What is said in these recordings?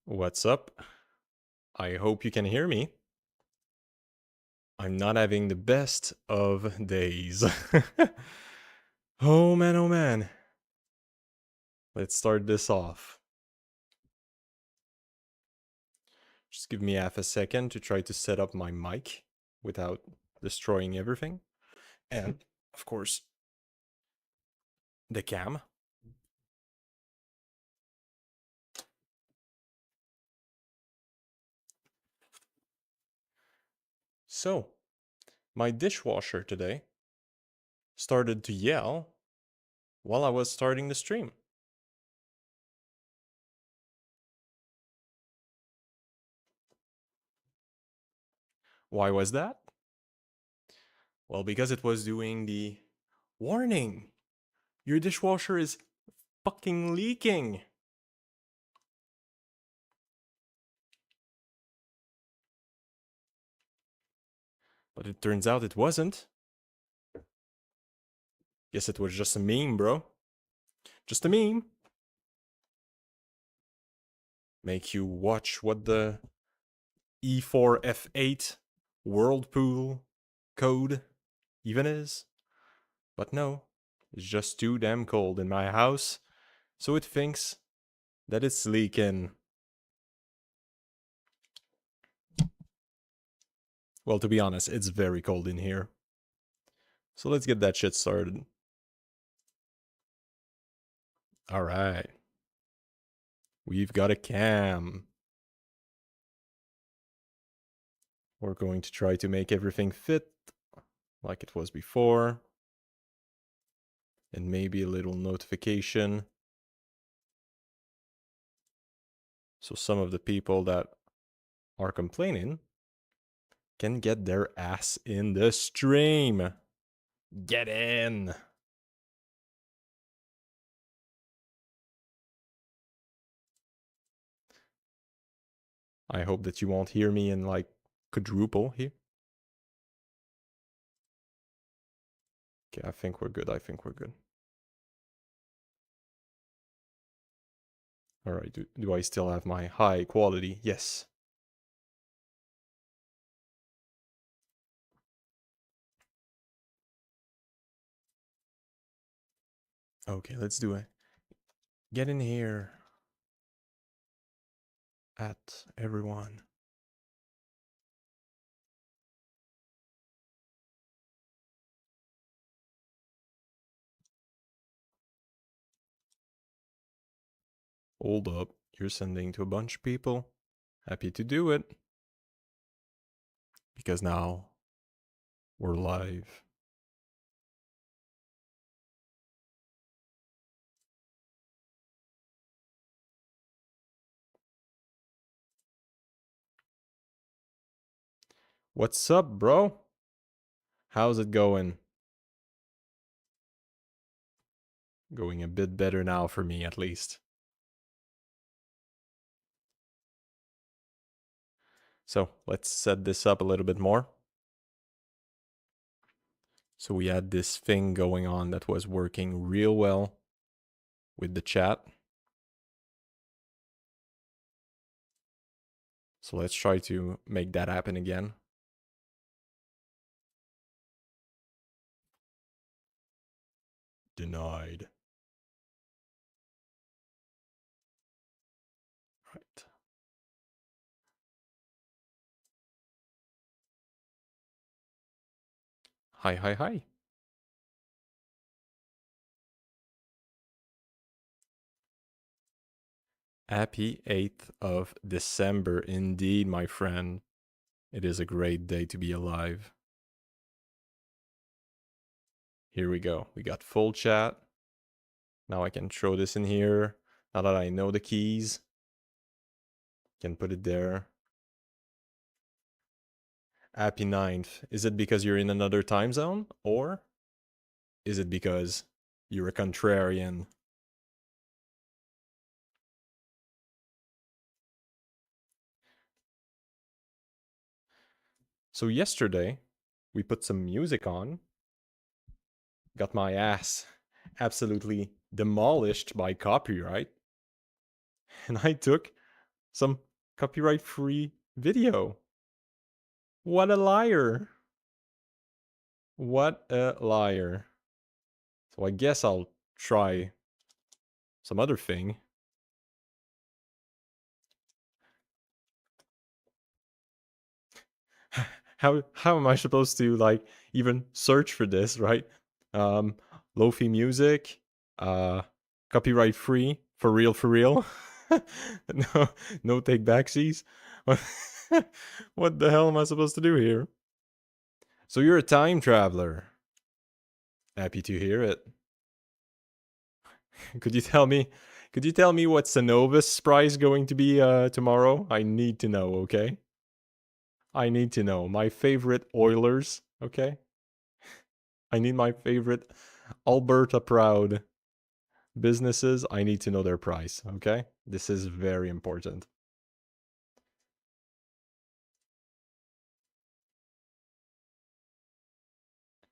What's up? I hope you can hear me. I'm not having the best of days. Oh man, oh man. Let's start this off. Just give me half a second to try to set up my mic without destroying everything. And, of course, the cam. So, my dishwasher today started to yell while I was starting the stream. Why was that? Well, because it was doing the warning. Your dishwasher is fucking leaking. But it turns out it wasn't. Guess it was just a meme, bro. Just a meme. Make you watch what the E4F8 Whirlpool code even is. But no, it's just too damn cold in my house, so it thinks that it's leaking. Well, to be honest, it's very cold in here. So let's get that shit started. Alright. We've got a cam. We're going to try to make everything fit like it was before. And maybe a little notification. So some of the people that are complaining can get their ass in the stream. Get in. I hope that you won't hear me in like quadruple here. Okay, I think we're good. All right, do I still have my high quality? Yes. Okay, let's do it. Get in here. At everyone. Hold up. You're sending to a bunch of people. Happy to do it. Because now we're live. What's up, bro? How's it going? Going a bit better now for me, at least. So let's set this up a little bit more. So we had this thing going on that was working real well with the chat. So let's try to make that happen again. Denied. Right. Hi, hi, hi. Happy 8th of December indeed, my friend. It is a great day to be alive. Here we go. We got full chat. Now I can throw this in here. Now that I know the keys, can put it there. Happy 9th. Is it because you're in another time zone? Or is it because you're a contrarian? So yesterday, we put some music on. Got my ass absolutely demolished by copyright. And I took some copyright-free video. What a liar. What a liar. So I guess I'll try some other thing. How am I supposed to like even search for this, right? Lo-fi music, copyright free, for real. No, no take backsies. What the hell am I supposed to do here? So you're a time traveler. Happy to hear it. Could you tell me what Sanovis prize going to be tomorrow? I need to know, okay? I need to know. My favorite Oilers, okay? I need my favorite Alberta Proud businesses. I need to know their price, okay? This is very important.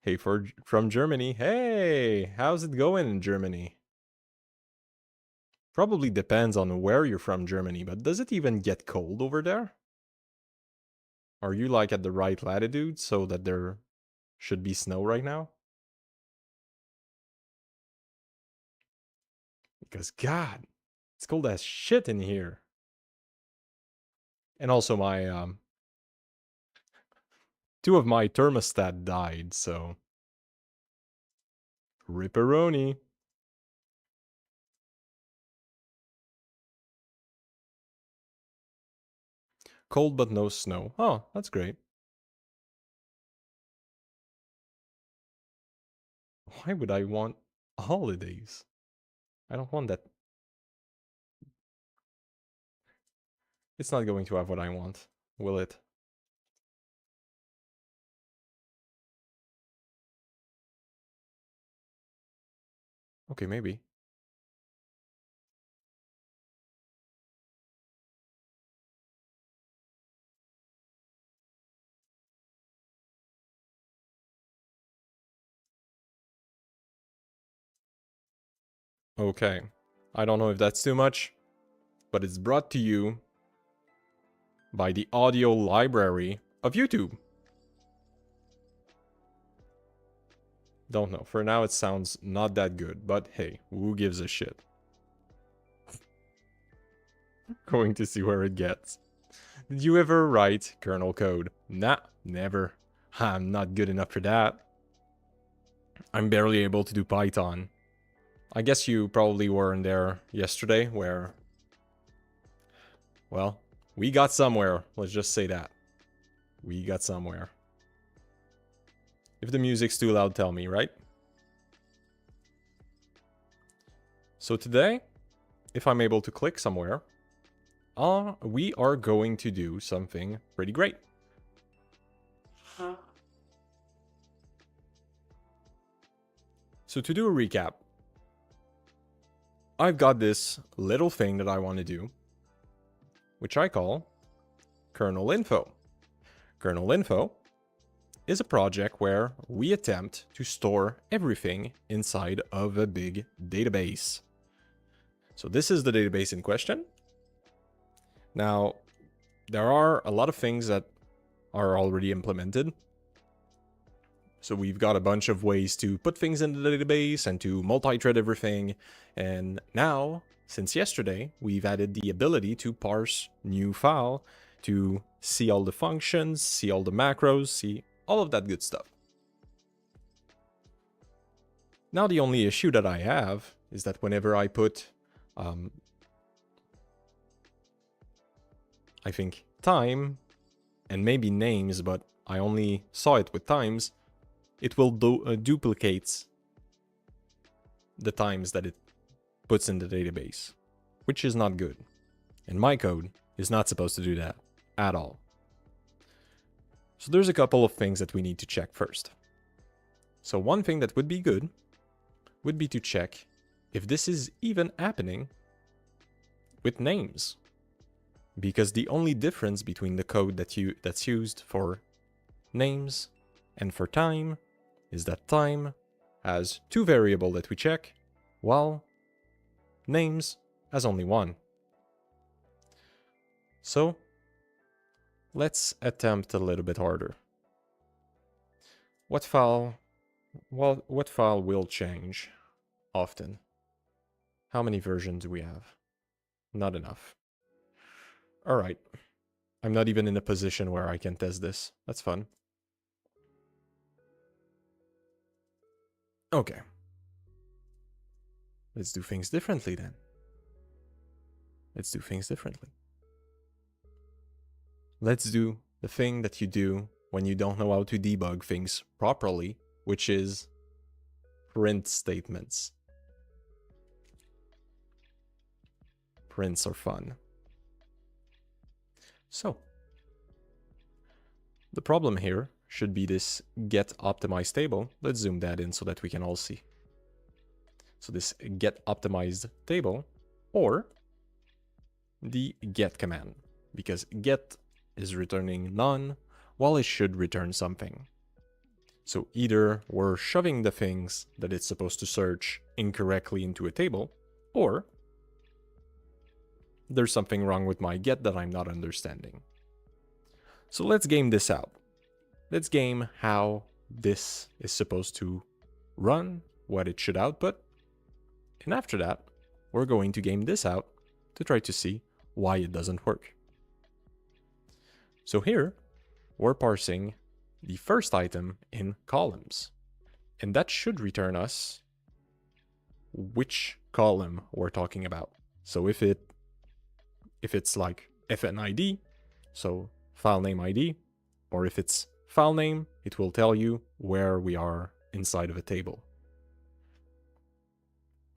Hey, from Germany. Hey, how's it going in Germany? Probably depends on where you're from, Germany, but does it even get cold over there? Are you like at the right latitude so that there should be snow right now? Because God, it's cold as shit in here. And also my two of my thermostat died, so ripperoni. Cold but no snow. Oh, that's great. Why would I want holidays? I don't want that. It's not going to have what I want, will it? Okay, maybe. Okay. I don't know if that's too much, but it's brought to you by the audio library of YouTube. Don't know. For now, it sounds not that good, but hey, who gives a shit? Going to see where it gets. Did you ever write kernel code? Nah, never. I'm not good enough for that. I'm barely able to do Python. I guess you probably weren't there yesterday where... Well, we got somewhere. Let's just say that. We got somewhere. If the music's too loud, tell me, right? So today, if I'm able to click somewhere, we are going to do something pretty great. So to do a recap, I've got this little thing that I want to do, which I call KernelInfo. KernelInfo is a project where we attempt to store everything inside of a big database. So this is the database in question. Now, there are a lot of things that are already implemented. So we've got a bunch of ways to put things in the database and to multi-thread everything. And now, since yesterday, we've added the ability to parse new file, to see all the functions, see all the macros, see all of that good stuff. Now the only issue that I have is that whenever I put, I think, time, and maybe names, but I only saw it with times, it will duplicate the times that it puts in the database, which is not good. And my code is not supposed to do that at all. So there's a couple of things that we need to check first. So one thing that would be good would be to check if this is even happening with names. Because the only difference between the code that's used for names and for time is that time has two variables that we check, while names has only one. So Let's attempt a little bit harder. What file? Well, what file will change often? How many versions do we have? Not enough. All right. I'm not even in a position where I can test this. That's fun. Okay. Let's do things differently then. Let's do things differently. Let's do the thing that you do when you don't know how to debug things properly, which is print statements. Prints are fun. So, the problem here should be this get optimized table. Let's zoom that in so that we can all see. So this get optimized table, or the get command, because get is returning none while it should return something. So either we're shoving the things that it's supposed to search incorrectly into a table, or there's something wrong with my get that I'm not understanding. So let's game this out. Let's game how this is supposed to run, what it should output. And after that, we're going to game this out to try to see why it doesn't work. So here, we're parsing the first item in columns. And that should return us which column we're talking about. So if it's like FNID, so file name ID, or if it's file name, it will tell you where we are inside of a table.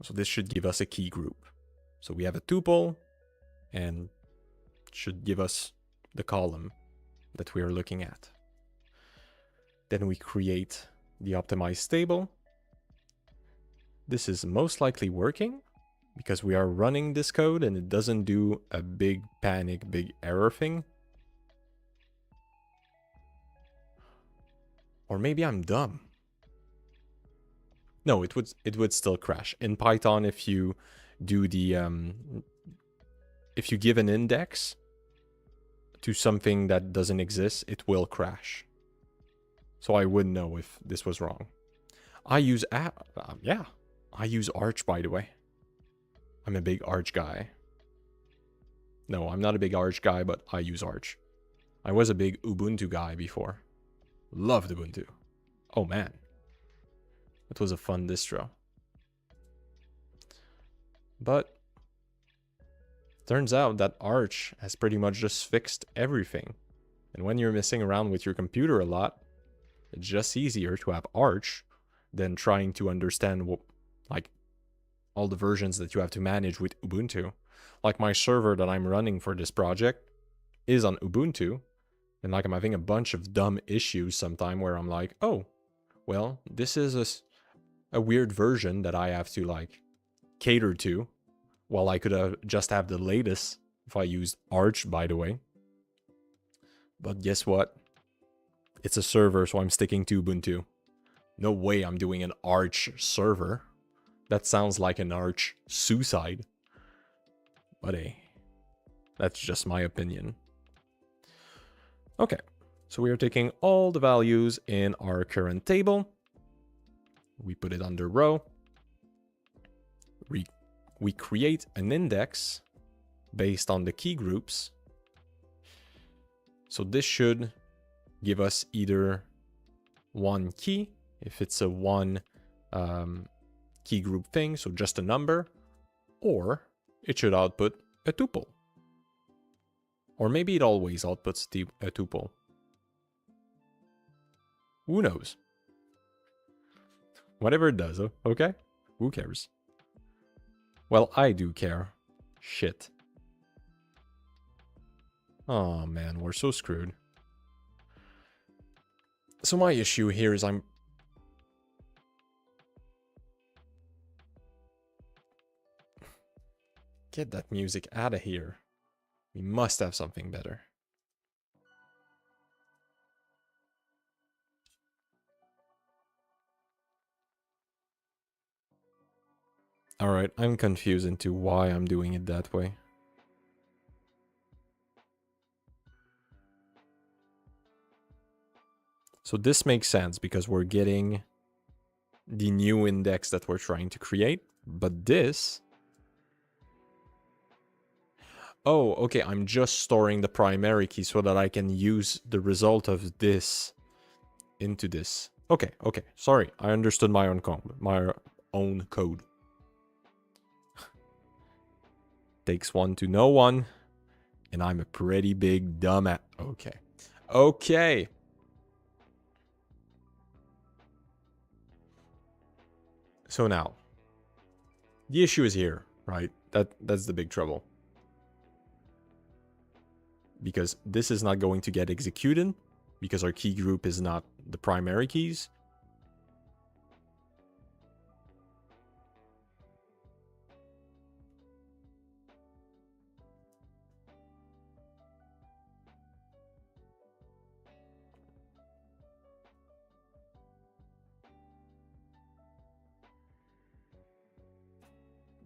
So this should give us a key group. So we have a tuple and should give us the column that we are looking at. Then we create the optimized table. This is most likely working because we are running this code and it doesn't do a big panic, big error thing. Or maybe I'm dumb. No, it would still crash. In Python, if you do the if you give an index to something that doesn't exist, it will crash. So I wouldn't know if this was wrong. I use I use Arch, by the way. I'm a big Arch guy. No, I'm not a big Arch guy, but I use Arch. I was a big Ubuntu guy before. Loved Ubuntu. Oh man. It was a fun distro. But turns out that Arch has pretty much just fixed everything. And when you're messing around with your computer a lot, it's just easier to have Arch than trying to understand what, like, all the versions that you have to manage with Ubuntu. Like my server that I'm running for this project is on Ubuntu. And like I'm having a bunch of dumb issues sometime where I'm like, oh, well, this is a weird version that I have to like cater to. Well, I could have just have the latest if I used Arch, by the way. But guess what? It's a server, so I'm sticking to Ubuntu. No way I'm doing an Arch server. That sounds like an Arch suicide. But hey, that's just my opinion. Okay, so we are taking all the values in our current table. We put it under row. We create an index based on the key groups. So this should give us either one key, if it's a one key group thing, so just a number, or it should output a tuple. Or maybe it always outputs a tuple. Who knows? Whatever it does, okay? Who cares? Well, I do care. Shit. Oh man, we're so screwed. So my issue here is Get that music out of here. We must have something better. Alright, I'm confused into why I'm doing it that way. So this makes sense because we're getting the new index that we're trying to create. But this... Oh, okay, I'm just storing the primary key so that I can use the result of this into this. Okay, okay, sorry. I understood my own code. Takes one to know one. And I'm a pretty big dumbass. Okay. Okay. So now, the issue is here, right? That's the big trouble. Because this is not going to get executed, because our key group is not the primary keys.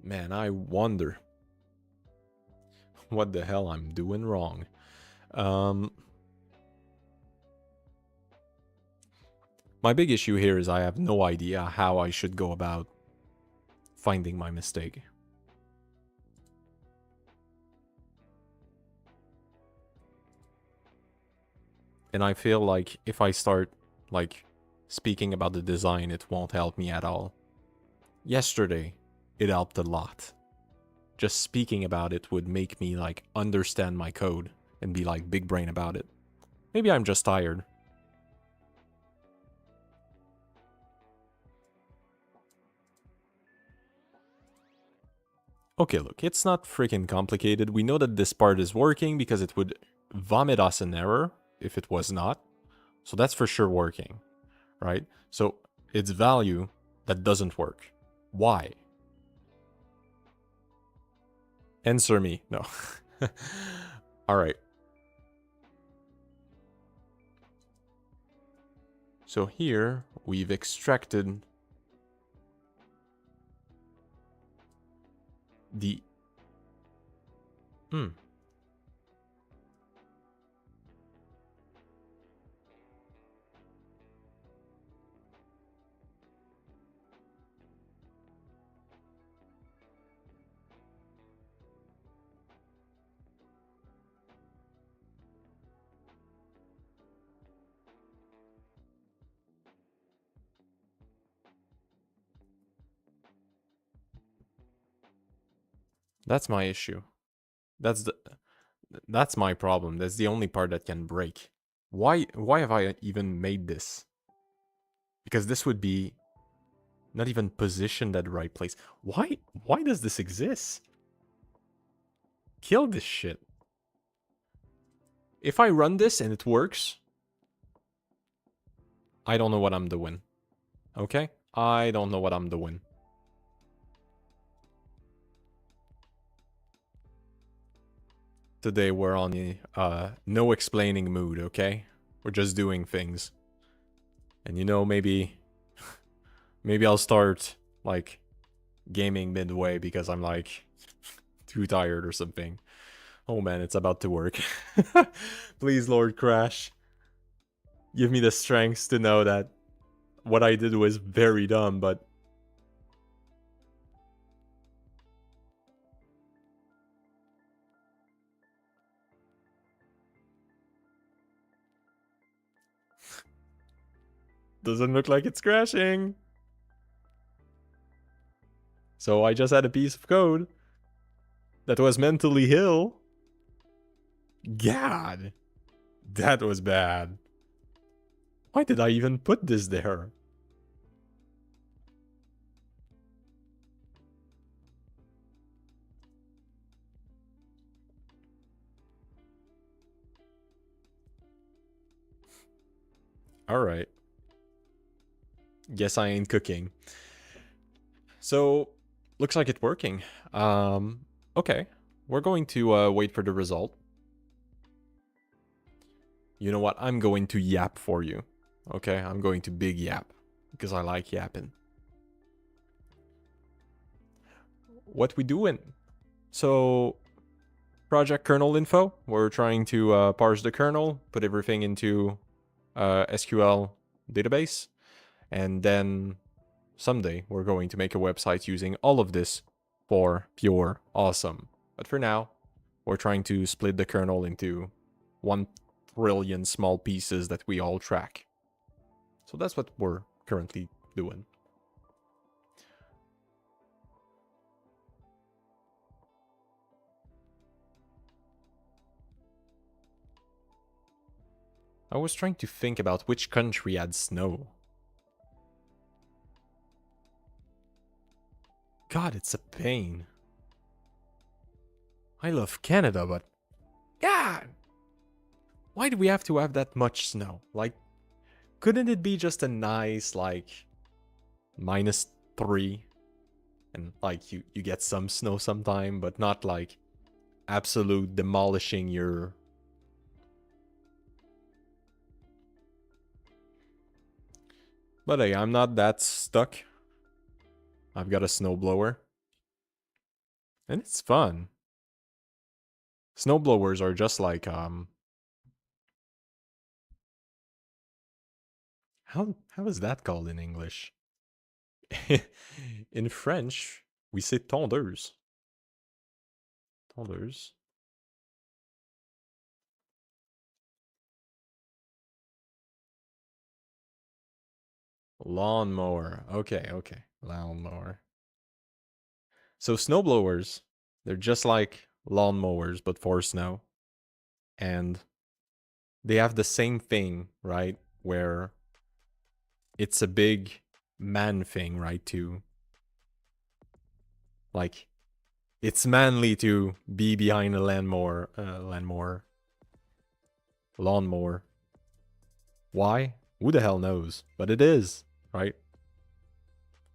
Man, I wonder what the hell I'm doing wrong. My big issue here is I have no idea how I should go about finding my mistake. And I feel like if I start, like, speaking about the design, it won't help me at all. Yesterday, it helped a lot. Just speaking about it would make me, like, understand my code and be, like, big brain about it. Maybe I'm just tired. Okay, look, it's not freaking complicated. We know that this part is working because it would vomit us an error if it was not. So that's for sure working, right? So it's value that doesn't work. Why? Answer me. No. All right. So here we've extracted the... That's my issue. That's my problem. That's the only part that can break. Why have I even made this? Because this would be not even positioned at the right place. Why does this exist? Kill this shit. If I run this and it works, I don't know what I'm doing. Okay? I don't know what I'm doing. Today we're on a no explaining mood, okay? We're just doing things. And you know, maybe I'll start, like, gaming midway because I'm, like, too tired or something. Oh man, it's about to work. Please, Lord Crash. Give me the strength to know that what I did was very dumb, but... Doesn't look like it's crashing. So I just had a piece of code that was mentally ill. God, that was bad. Why did I even put this there? Alright. Guess I ain't cooking. So, looks like it's working. Okay. We're going to wait for the result. You know what? I'm going to yap for you. Okay? I'm going to big yap. Because I like yapping. What we doing? So, project KernelInfo. We're trying to parse the kernel, put everything into SQL database. And then someday we're going to make a website using all of this for pure awesome. But for now, we're trying to split the kernel into 1 trillion small pieces that we all track. So that's what we're currently doing. I was trying to think about which country had snow. God, it's a pain. I love Canada, but God, why do we have to have that much snow? Like, couldn't it be just a nice, like, -3? And, like, you get some snow sometime, but not, like, absolute demolishing your... But hey, I'm not that stuck. I've got a snowblower. And it's fun. Snowblowers are just like, how is that called in English? In French, we say tondeuse. Tondeuse. Lawnmower. Okay, okay. Lawnmower. So snowblowers, they're just like lawnmowers, but for snow. And they have the same thing, right? Where it's a big man thing, right? To, like, it's manly to be behind a lawnmower. Why? Who the hell knows? But it is, right?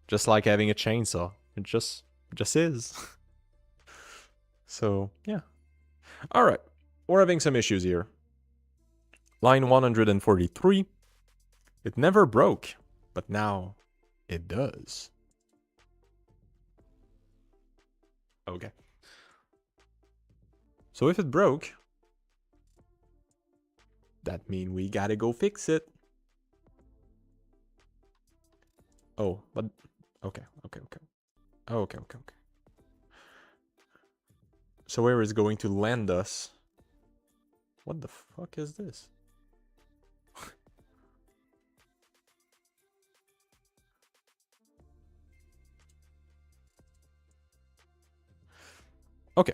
Just like having a chainsaw. It just is. So, yeah. All right. We're having some issues here. Line 143. It never broke, but now it does. Okay. So if it broke, that means we gotta go fix it. Oh, but okay. Okay. So where is going to land us? What the fuck is this? Okay,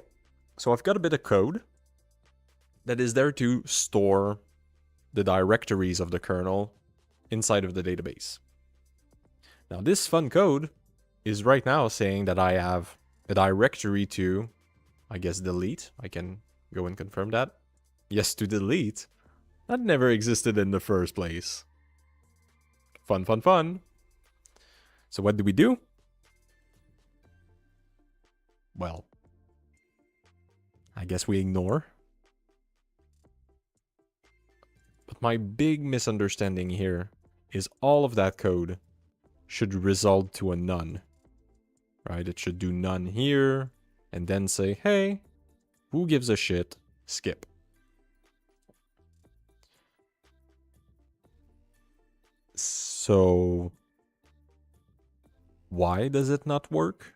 so I've got a bit of code that is there to store the directories of the kernel inside of the database. Now this fun code is right now saying that I have a directory to, I guess, delete. I can go and confirm that. Yes, to delete. That never existed in the first place. Fun. So what do we do? Well, I guess we ignore. But my big misunderstanding here is all of that code should result to a none. Right? It should do none here, and then say, hey, who gives a shit? Skip. So why does it not work?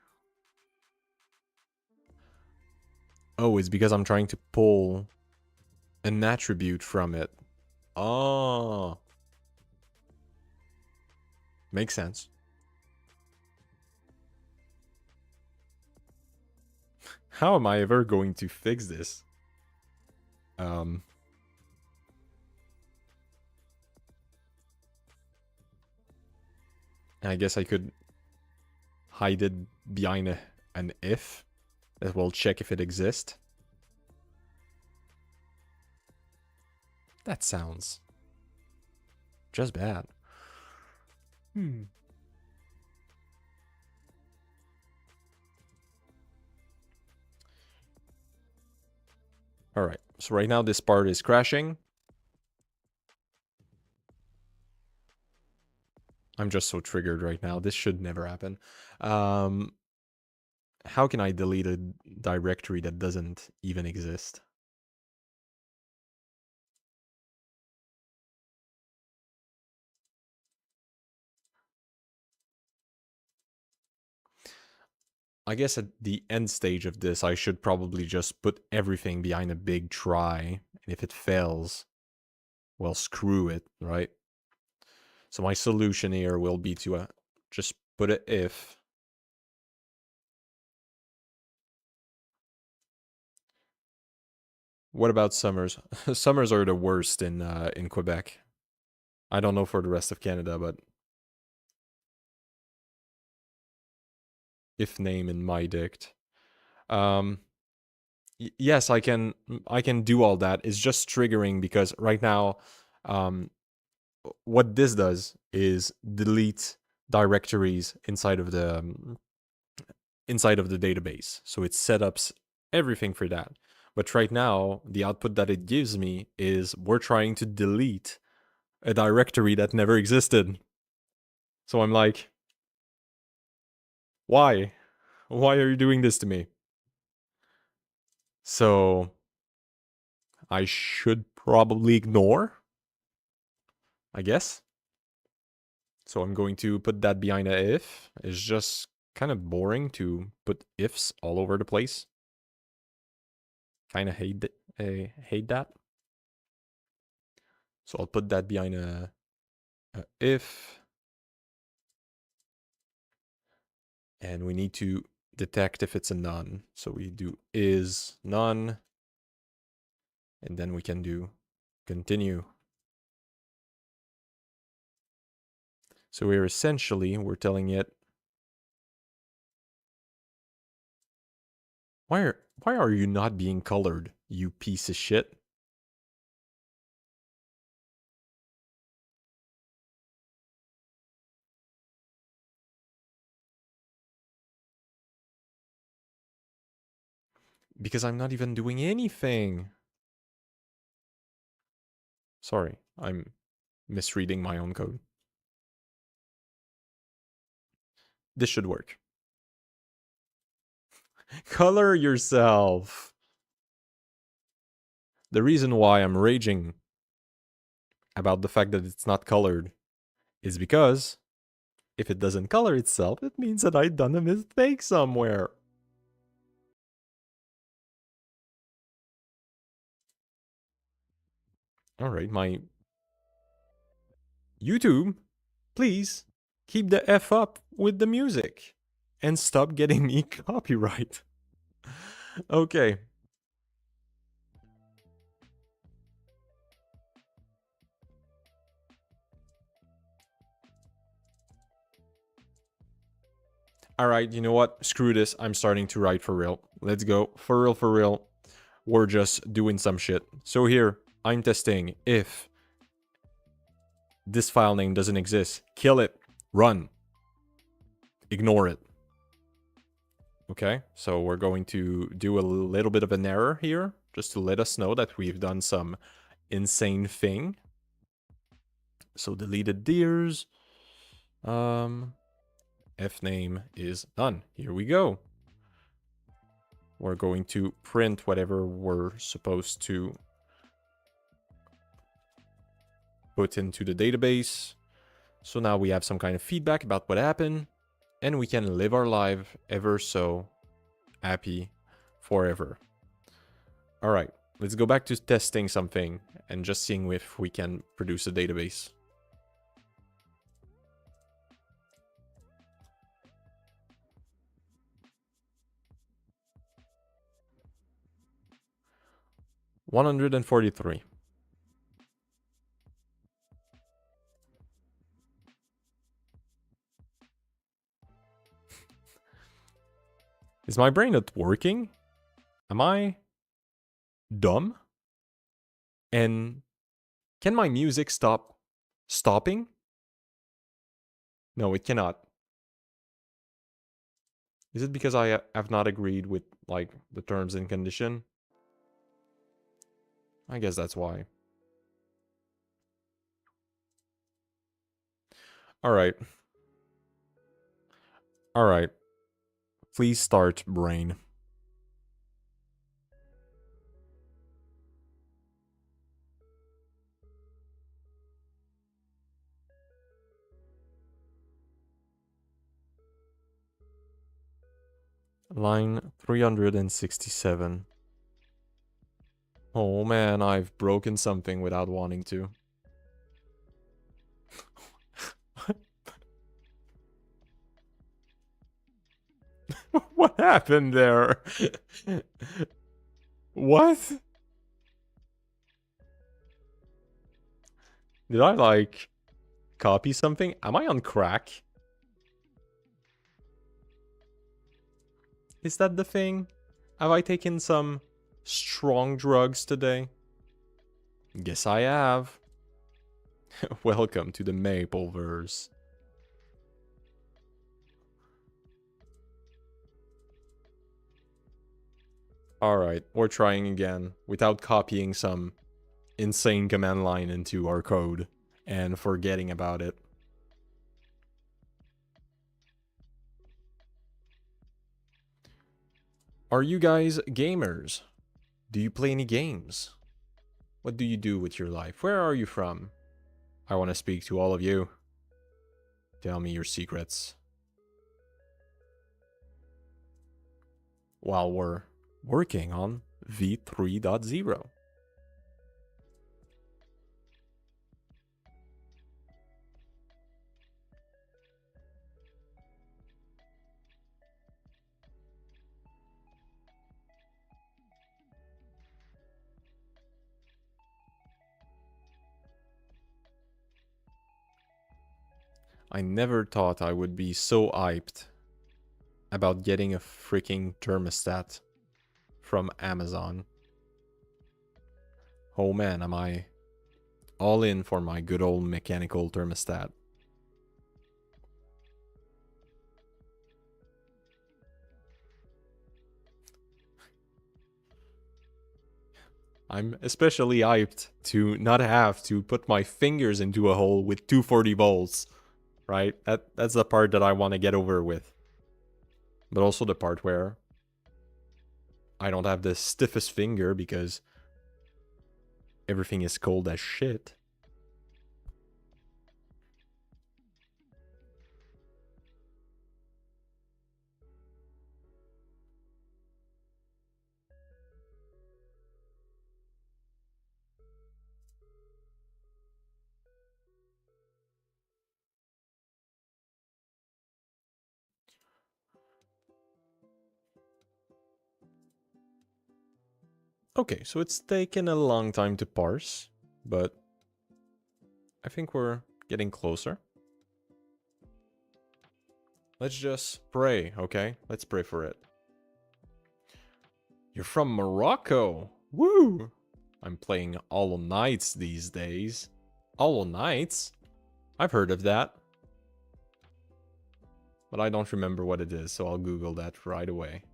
Oh, it's because I'm trying to pull an attribute from it. Oh. Makes sense. How am I ever going to fix this? I guess I could hide it behind an if that will check if it exists. That sounds just bad. Alright, so right now this part is crashing. I'm just so triggered right now. This should never happen. How can I delete a directory that doesn't even exist? I guess at the end stage of this, I should probably just put everything behind a big try. And if it fails, well, screw it, right? So my solution here will be to just put a if. What about summers? Summers are the worst in Quebec. I don't know for the rest of Canada, but if name in my dict. Um, yes, I can do all that. It's just triggering because right now, um, what this does is delete directories inside of the database. So it setups everything for that. But right now, the output that it gives me is we're trying to delete a directory that never existed. So I'm like, why? Why are you doing this to me? So I should probably ignore, I guess. So I'm going to put that behind a if. It's just kind of boring to put ifs all over the place. Kind of hate that. So I'll put that behind a if. And we need to detect if it's a none. So we do is none. And then we can do continue. So we're telling it, why are you not being colored, you piece of shit? Because I'm not even doing anything. Sorry, I'm misreading my own code. This should work. Color yourself. The reason why I'm raging about the fact that it's not colored is because if it doesn't color itself, it means that I've done a mistake somewhere. All right, my YouTube, please keep the F up with the music and stop getting me copyright. Okay. All right, you know what? Screw this. I'm starting to write for real. Let's go. For real, for real. We're just doing some shit. So here, I'm testing if this file name doesn't exist. Kill it. Run. Ignore it. Okay, so we're going to do a little bit of an error here, just to let us know that we've done some insane thing. So deleted deers. F name is none. Here we go. We're going to print whatever we're supposed to put into the database. So now we have some kind of feedback about what happened, and we can live our life ever so happy forever. All right, let's go back to testing something and just seeing if we can produce a database. $143. Is my brain not working? Am I dumb? And can my music stop stopping? No, it cannot. Is it because I have not agreed with like the terms and condition? I guess that's why. All right. All right. Please start, brain. Line 367. Oh man, I've broken something without wanting to. What happened there? What? Did I, like, copy something? Am I on crack? Is that the thing? Have I taken some strong drugs today? Guess I have. Welcome to the Mapleverse. Alright, we're trying again without copying some insane command line into our code and forgetting about it. Are you guys gamers? Do you play any games? What do you do with your life? Where are you from? I want to speak to all of you. Tell me your secrets. While we're working on v3.0. I never thought I would be so hyped about getting a freaking thermostat from Amazon. Oh man, am I all in for my good old mechanical thermostat. I'm especially hyped to not have to put my fingers into a hole with 240 volts, right? That's the part that I want to get over with. But also the part where I don't have the stiffest finger because everything is cold as shit. Okay, so it's taken a long time to parse, but I think we're getting closer. Let's just pray, okay? Let's pray for it. You're from Morocco! Woo! I'm playing Hollow Knights these days. Hollow Knights? I've heard of that. But I don't remember what it is, so I'll Google that right away.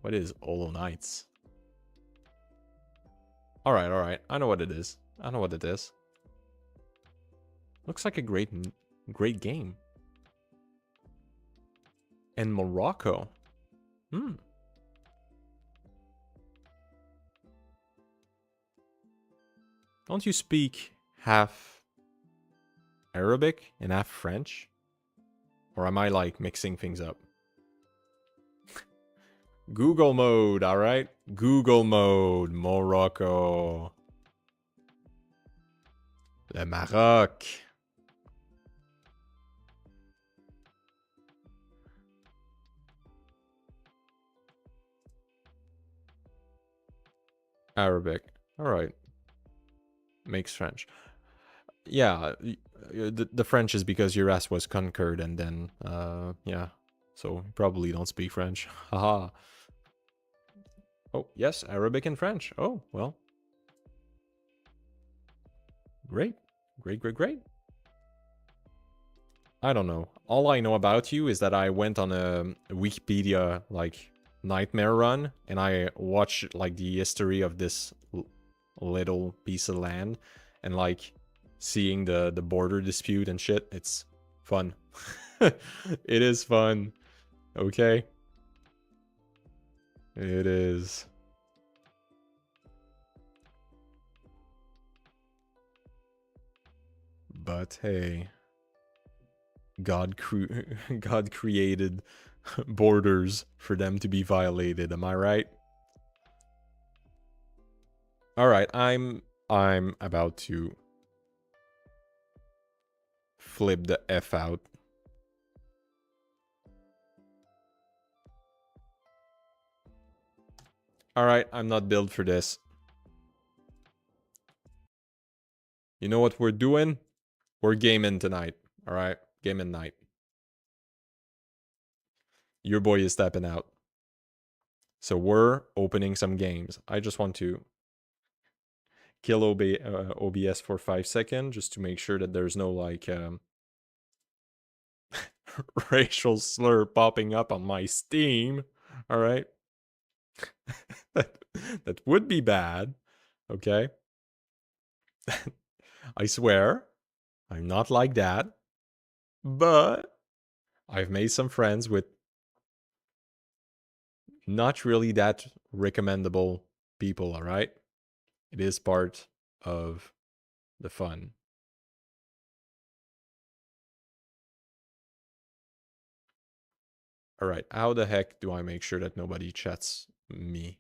What is Hollow Knights? Alright. I know what it is. I know what it is. Looks like a great game. And Morocco. Don't you speak half Arabic and half French? Or am I, like, mixing things up? Google mode, alright? Google mode, Morocco. Le Maroc. Arabic. Alright. Makes French. Yeah, the French is because your ass was conquered and then, yeah. So, you probably don't speak French. Haha. Oh, yes, Arabic and French. Oh, well. Great. Great. I don't know. All I know about you is that I went on a Wikipedia, like, nightmare run, and I watched, like, the history of this little piece of land, and, like, seeing the border dispute and shit. It's fun. It is fun. Okay? It is. But hey. God created borders for them to be violated. Am I right? All right, I'm about to flip the F out. All right, I'm not built for this. You know what we're doing? We're gaming tonight. All right, gaming night. Your boy is stepping out. So we're opening some games. I just want to kill OBS for 5 seconds just to make sure that there's no like racial slur popping up on my Steam. All right. that would be bad. Okay. I swear, I'm not like that. But I've made some friends with not really that recommendable people, all right? It is part of the fun. All right, how the heck do I make sure that nobody chats me?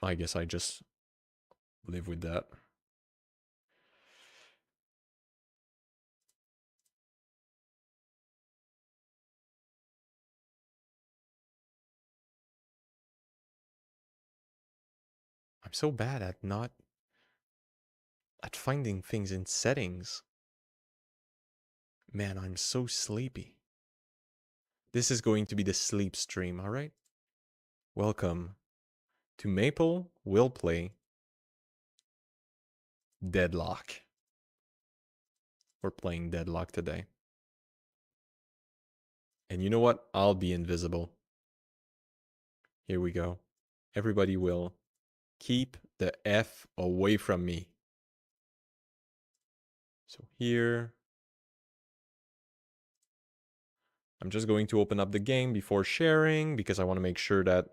I guess I just live with that. I'm so bad at finding things in settings. Man, I'm so sleepy. This is going to be the sleep stream, all right? Welcome to Maple Will Play Deadlock. We're playing Deadlock today. And you know what? I'll be invisible. Here we go. Everybody will keep the F away from me. So here, I'm just going to open up the game before sharing because I want to make sure that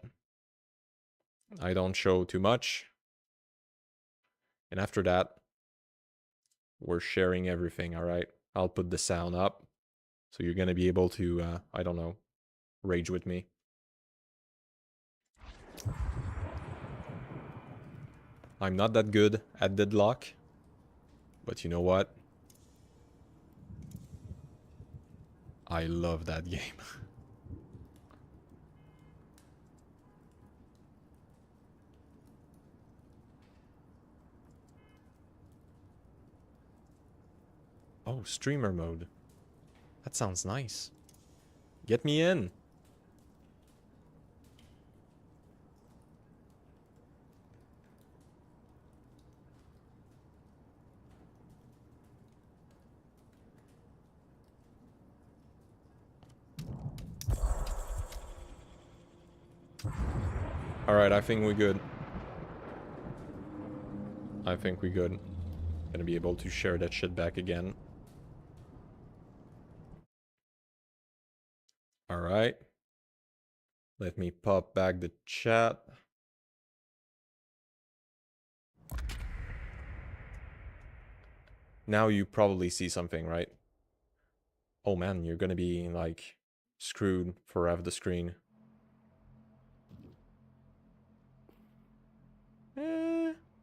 I don't show too much. And after that, we're sharing everything, all right? I'll put the sound up. So you're going to be able to, I don't know, rage with me. I'm not that good at Deadlock. But you know what? I love that game. Oh, streamer mode. That sounds nice. Get me in. Alright, I think we're good. I think we're good. Gonna be able to share that shit back again. Alright. Let me pop back the chat. Now you probably see something, right? Oh man, you're gonna be like screwed for half the screen.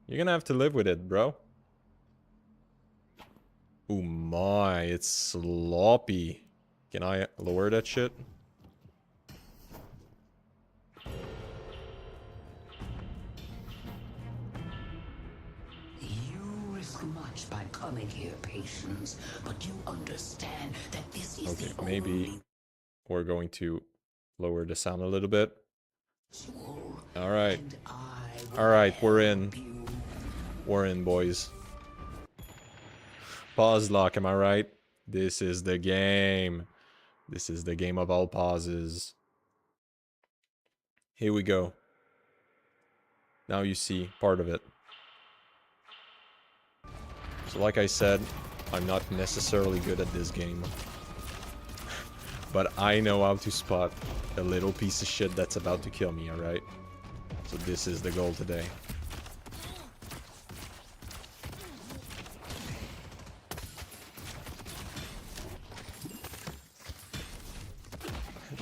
You're gonna have to live with it, bro. Oh my, it's sloppy. Can I lower that shit? You risk much by coming here, patience, but you understand that this is Okay, the maybe only we're going to lower the sound a little bit. tool, Alright. and I will Alright, we're in. help you. We're in, boys. Pause lock, am I right? This is the game. This is the game of all pauses. Here we go. Now you see part of it. So like I said, I'm not necessarily good at this game. But I know how to spot a little piece of shit that's about to kill me, alright? So this is the goal today.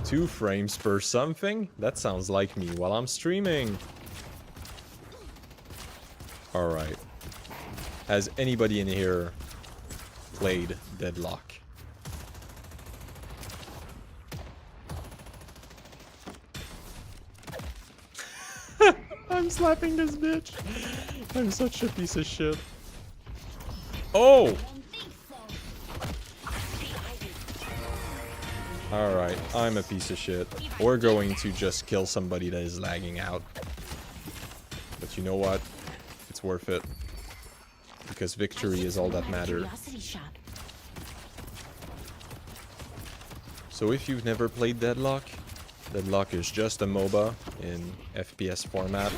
2 frames per something? That sounds like me while I'm streaming. Alright. Has anybody in here played Deadlock? I'm slapping this bitch. I'm such a piece of shit. Oh! Alright, I'm a piece of shit. We're going to just kill somebody that is lagging out. But you know what? It's worth it. Because victory is all that matters. So if you've never played Deadlock, Deadlock is just a MOBA in FPS format.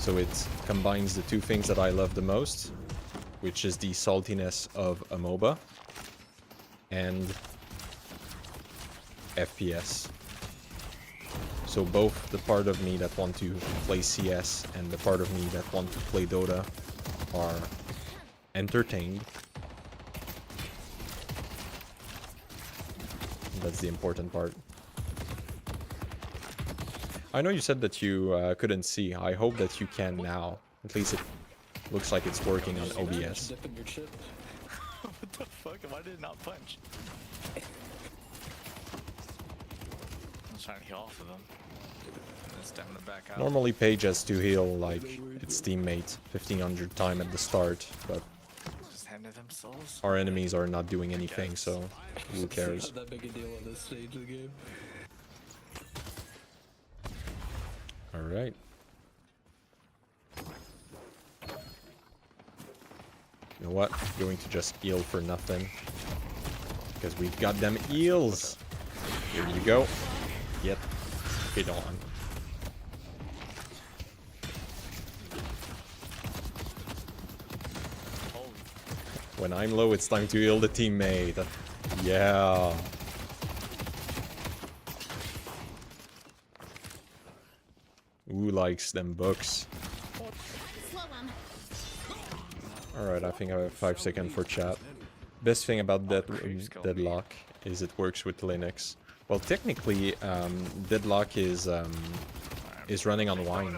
So it combines the 2 things that I love the most, which is the saltiness of a MOBA and FPS. So both the part of me that want to play CS and the part of me that want to play Dota are entertained. That's the important part. I know you said that you couldn't see. I hope that you can now. At least it looks like it's working on OBS. What the fuck? Why did it not punch? I was trying to heal off of them. It's time to back out. Normally Paige has to heal like its teammate 1500 times at the start, but Just handed them souls. our enemies are not doing anything, so who cares? Not that big a deal on this stage of the game. Alright. You know what? I'm going to just heal for nothing. Because we've got them eels! Here you go. Get it on. When I'm low, it's time to heal the teammate. Yeah. Who likes them books? Alright, I think I have 5 seconds for chat. Best thing about Deadlock is it works with Linux. Well, technically, Deadlock is running on Wine.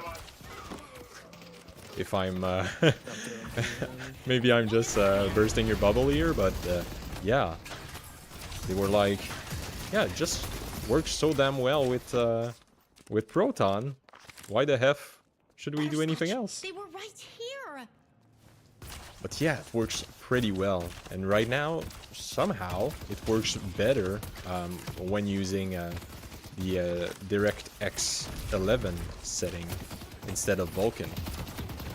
If I'm, maybe I'm just bursting your bubble here, but yeah, they were like, yeah, it just works so damn well with Proton. Why the F should we do anything else? They were right here. But yeah, it works pretty well. And right now, somehow, it works better when using the DirectX 11 setting instead of Vulkan,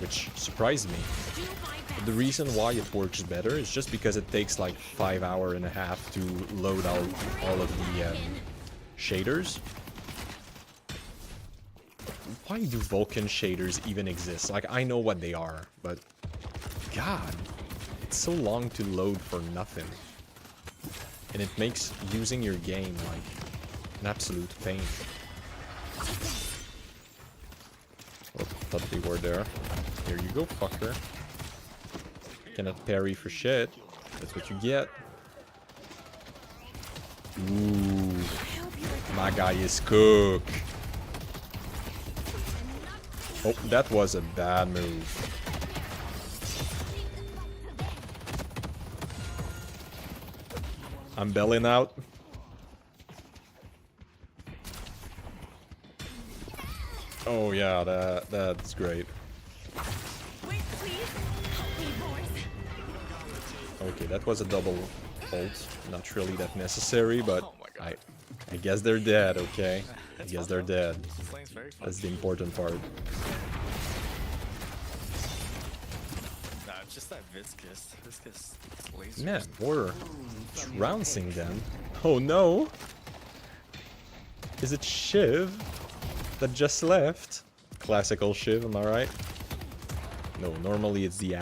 which surprised me. But the reason why it works better is just because it takes like 5.5 hours to load all of the shaders. Why do Vulkan shaders even exist? Like, I know what they are, but God, it's so long to load for nothing. And it makes using your game like an absolute pain. Oh, thought they were there. Here you go, fucker. Cannot parry for shit. That's what you get. Ooh, my guy is cook. Oh, that was a bad move. I'm belling out. Oh yeah, that's great. Wait, please. Help me, boys. Okay, that was a double ult. Not really that necessary, but I guess they're dead, okay? I guess they're dead. This lane's very fun. That's the important part. Nah, it's just that viscous. Viscous laser. Man, we're trouncing them. Oh no! Is it Shiv that just left? Classical Shiv, am I right? No, normally it's the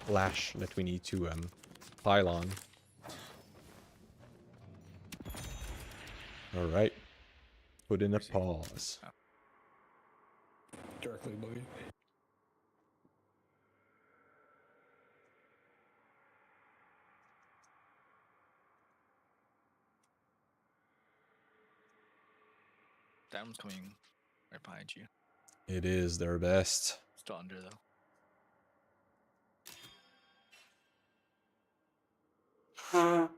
Lash that we need to pile on. Alright. Put in a pause. Directly buggy. Phantom's coming right behind you. It is their best. Still under though.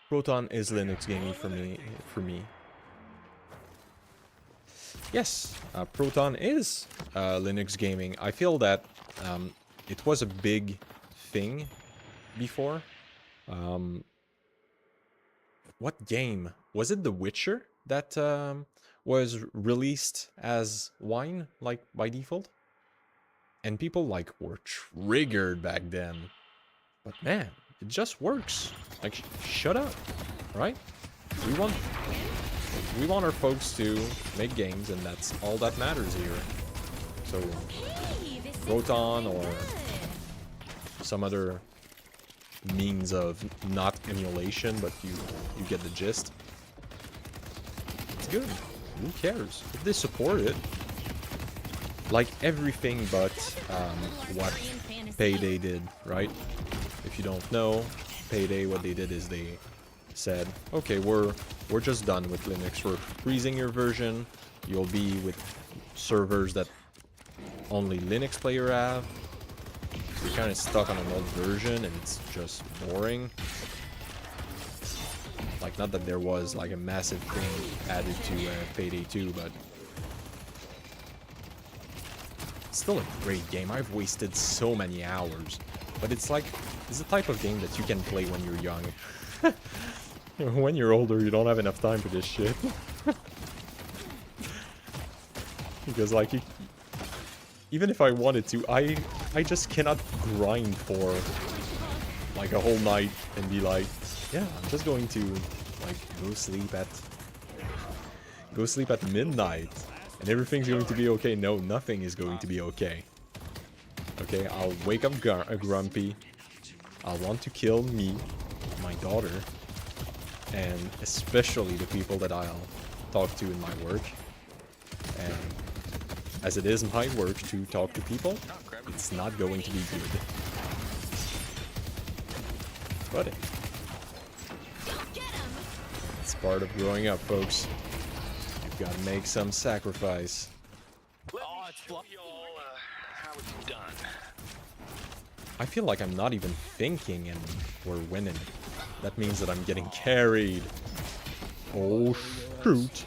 Proton is Linux gaming for me. Yes, Proton is Linux gaming. I feel that it was a big thing before. What game? Was it The Witcher that was released as wine, like, by default? And people, like, were triggered back then. But man, it just works. Like, shut up, right? We want our folks to make games, and that's all that matters here. So, Hey, this is Proton or good. some other means of not emulation, but you get the gist. It's good. Who cares? If they support it, like everything but what Payday did, right? If you don't know, Payday, what they did is they said, okay, we're just done with Linux. We're freezing your version. You'll be with servers that only Linux player have. You're kind of stuck on an old version, and it's just boring. Like, not that there was like a massive thing added to Payday 2, but still a great game. I've wasted so many hours, but it's like, it's the type of game that you can play when you're young. When you're older, you don't have enough time for this shit. Because, like, even if I wanted to, I just cannot grind for like a whole night and be like, yeah, I'm just going to like go sleep at midnight and everything's going to be okay. No, nothing is going to be okay. Okay, I'll wake up grumpy. I'll want to kill me, my daughter, and especially the people that I'll talk to in my work. And as it is my work to talk to people, it's not going to be good. But it's part of growing up, folks. You've got to make some sacrifice. Oh, it's blocked. How it's done. I feel like I'm not even thinking and we're winning. That means that I'm getting carried. Oh, shoot.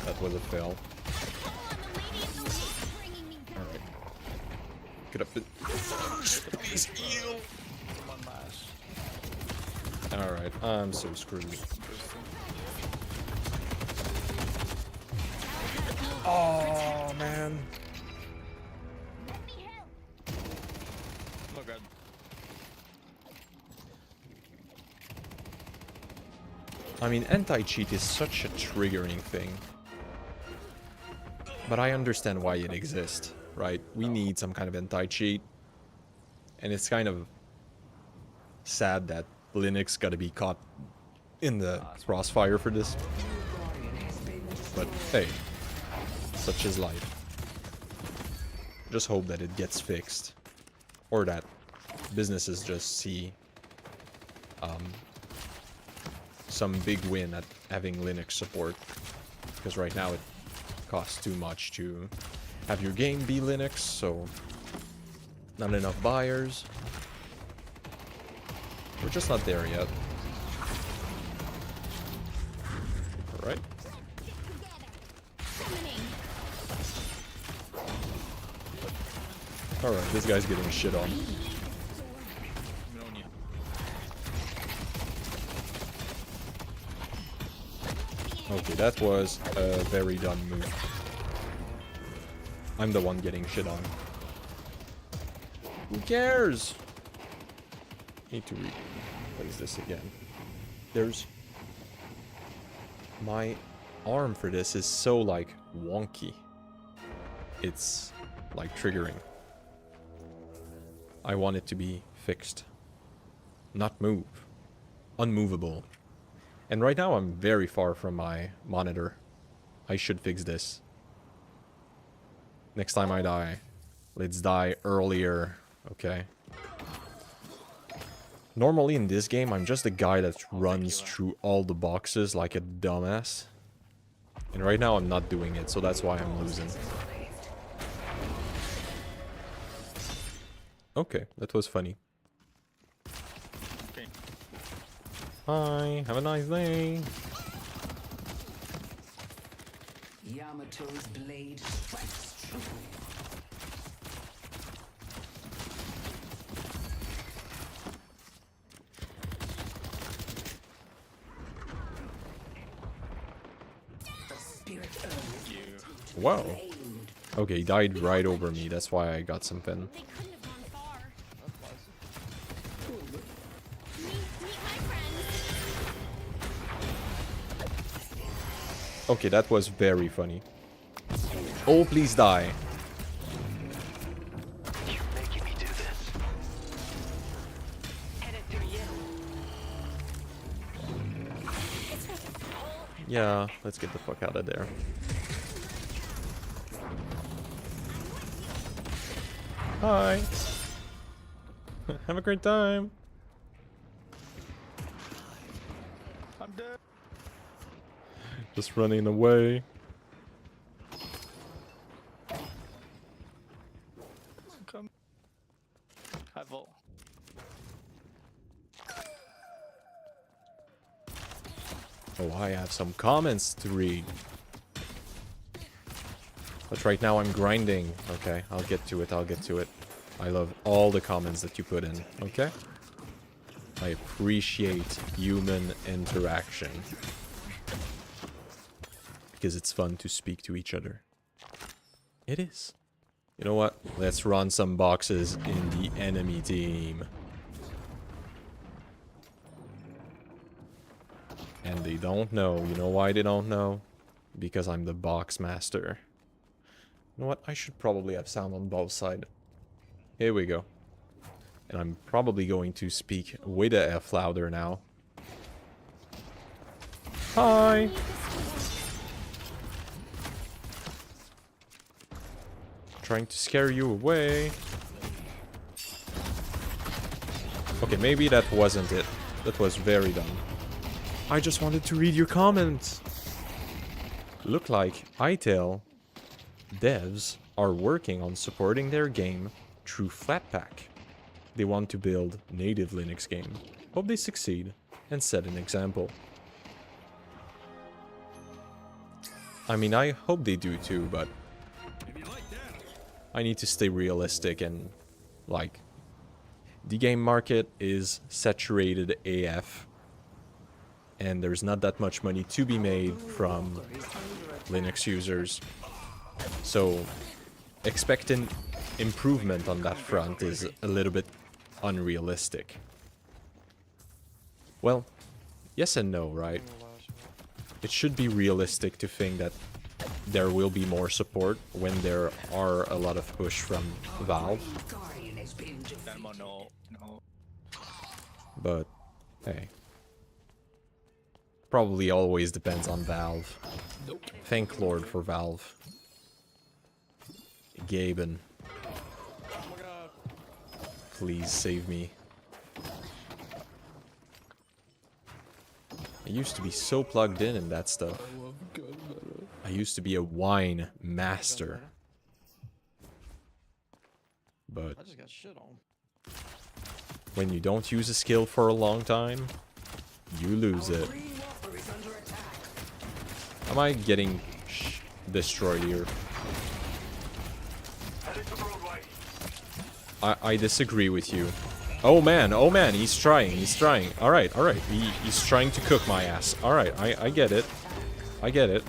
That was a fail. Alright. Get up. Please heal. Alright, I'm so screwed. Oh, man. Oh god. I mean, anti-cheat is such a triggering thing. But I understand why it exists, right? We need some kind of anti-cheat. And it's kind of sad that Linux got to be caught in the crossfire for this. But hey, such is life. Just hope that it gets fixed. Or that businesses just see some big win at having Linux support. Because right now it costs too much to have your game be Linux, so not enough buyers. We're just not there yet. Alright. Alright, this guy's getting shit on. Okay, that was a very dumb move. I'm the one getting shit on. Who cares? Need to replace this again. There's... My arm for this is so, like, wonky. It's, like, triggering. I want it to be fixed. Not move. Unmovable. And right now I'm very far from my monitor. I should fix this. Next time I die, let's die earlier okay? Normally in this game, I'm just the guy that runs through all the boxes like a dumbass. And right now I'm not doing it, so that's why I'm losing. Okay, that was funny. Okay. Hi, have a nice day. Yamato's blade strikes true. The spirit earth You. Wow. claimed. Okay, he died right over me, that's why I got some pen. They couldn't have gone far. Meet my friends. Okay, that was very funny. Oh, please die. You're making me do this. Headed through you. Yeah, let's get the fuck out of there. Hi. Have a great time. I'm dead. Just running away. Come. Hi, Volt. Oh, I have some comments to read. But right now I'm grinding. Okay, I'll get to it, I'll get to it. I love all the comments that you put in, okay? I appreciate human interaction. Because it's fun to speak to each other. It is. You know what? Let's run some boxes in the enemy team. And they don't know. You know why they don't know? Because I'm the box master. You know what? I should probably have sound on both sides. Here we go. And I'm probably going to speak with a F louder now. Hi! Trying to scare you away. Okay, maybe that wasn't it. That was very dumb. I just wanted to read your comments. Look like ITEL devs are working on supporting their game through Flatpak. They want to build native Linux game. Hope they succeed and set an example. I mean, I hope they do too, but I need to stay realistic and, like, the game market is saturated AF. And there's not that much money to be made from Linux users. So, expecting improvement on that front is a little bit unrealistic. Well, yes and no, right? It should be realistic to think that there will be more support when there are a lot of push from Valve. Guardian has been defeated. No. But, hey. Probably always depends on Valve. Thank Lord for Valve. Gaben. Please save me. I used to be so plugged in that stuff. I used to be a wine master. But I just got shit on. when you don't use a skill for a long time, you lose it. Green Whopper is under attack. Am I getting destroyed here? I disagree with you. Oh man, he's trying. Alright, he's trying to cook my ass. Alright, I get it. I get it.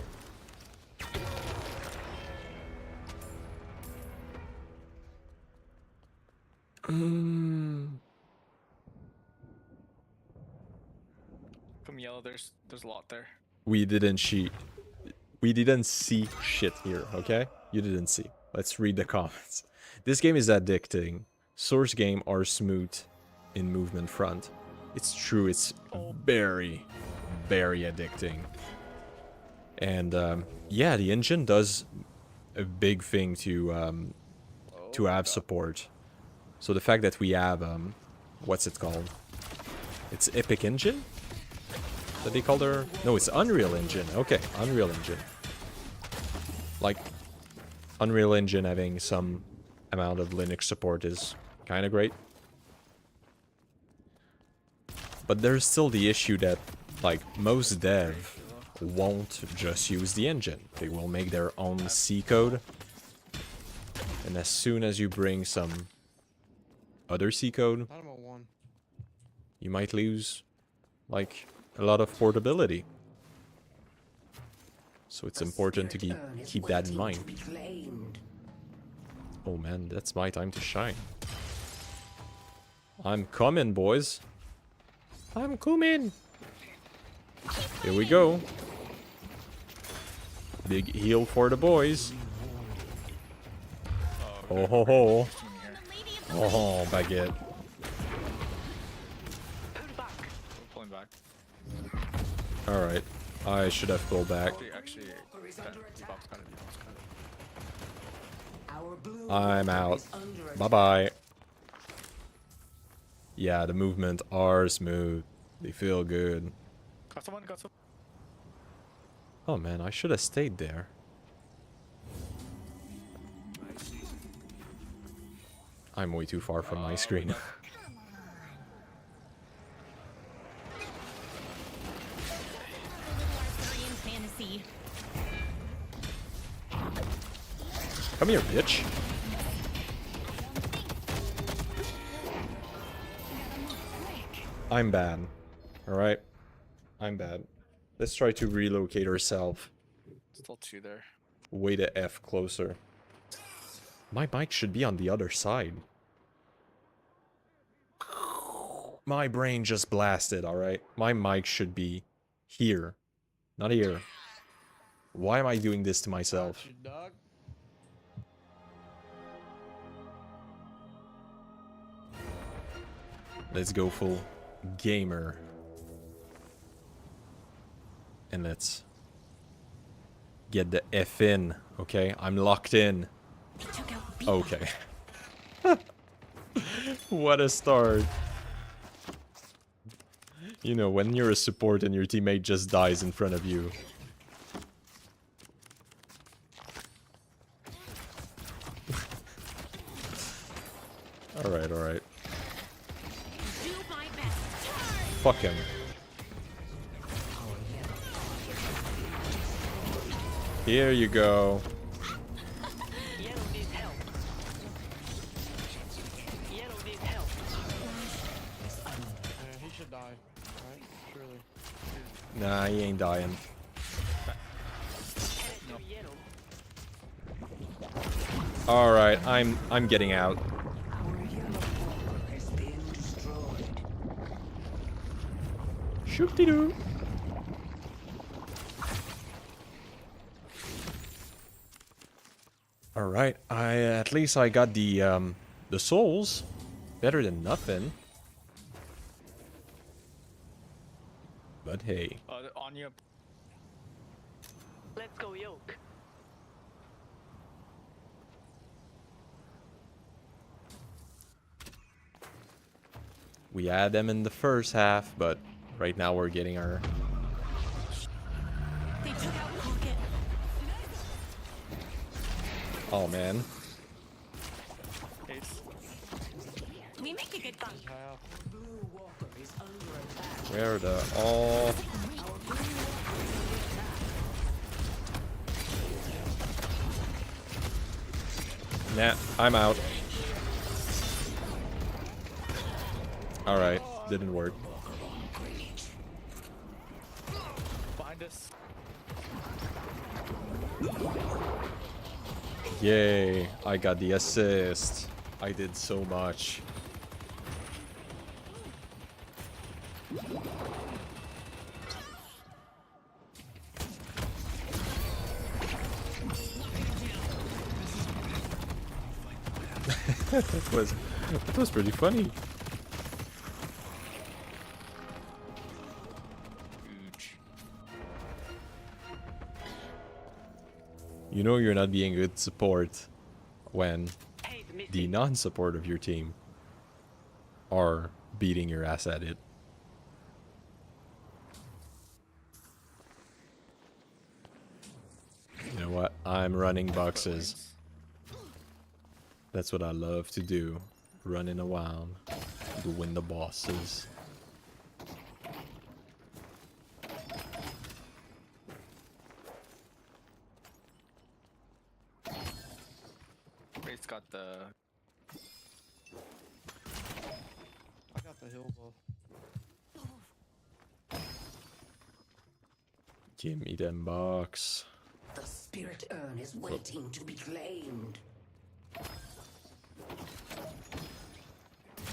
Come yellow. There's a lot there. We didn't see shit here, okay? You didn't see. Let's read the comments. This game is addicting. Source game are smooth in movement front. It's true, it's very, very addicting. And yeah, the engine does a big thing to have support. So the fact that we have, what's it called? It's Epic Engine? That they call their... No, it's Unreal Engine. Okay, Unreal Engine. Like, Unreal Engine having some amount of Linux support is kind of great. But there's still the issue that, like, most dev won't just use the engine. They will make their own C code. And as soon as you bring some other C code, you might lose, like, a lot of portability. So it's important to keep that in mind. Oh man, that's my time to shine. I'm coming, boys. I'm coming. Here we go. Big heal for the boys. Oh ho ho. Oh, baguette. Pulling back. Alright. I should have pulled back. Actually, Bob's got it. I'm out. Bye-bye. Yeah, the movement are smooth. They feel good. Got someone, got someone. Oh man, I should have stayed there. I'm way too far from my screen. Fantasy. Come here, bitch. I'm bad. Alright? I'm bad. Let's try to relocate ourselves. Still two there. Way to F closer. My mic should be on the other side. My brain just blasted, alright? My mic should be here. Not here. Why am I doing this to myself? Let's go full gamer. And let's get the F in, okay? I'm locked in. Okay. What a start. You know, when you're a support and your teammate just dies in front of you. Alright, alright. Fuck him. Here you go. Yellow needs help. Yellow needs help. Yeah, he should die. Right? Surely. Nah, he ain't dying. Alright, I'm getting out. Shoop-de-doo. Alright, at least I got the souls. Better than nothing. But hey. On you. Let's go, Yoke. We had them in the first half, but right now we're getting our... They took out Pocket. Oh man. Ace. We make a good fight. Where the... Oh... Nah, I'm out. Alright, didn't work. Behind us. Yay, I got the assist. I did so much. that was pretty funny. Huge. You know you're not being good support when Hey, the non-support of your team are beating your ass at it. You know what? I'm running boxes. That's what I love to do. Running around, doing the bosses. Rate's got the. I got the hill buff. Give me them box. The spirit urn is waiting to be claimed.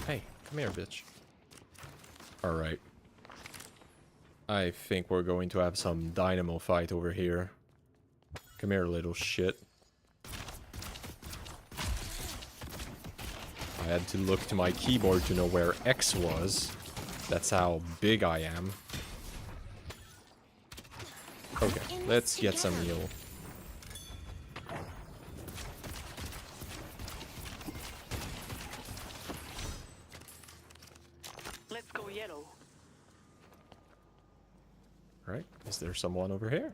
Hey, come here, bitch. Alright. I think we're going to have some dynamo fight over here. Come here, little shit. I had to look to my keyboard to know where X was. That's how big I am. Okay, let's get some heal. Let's go yellow. Right, is there someone over here?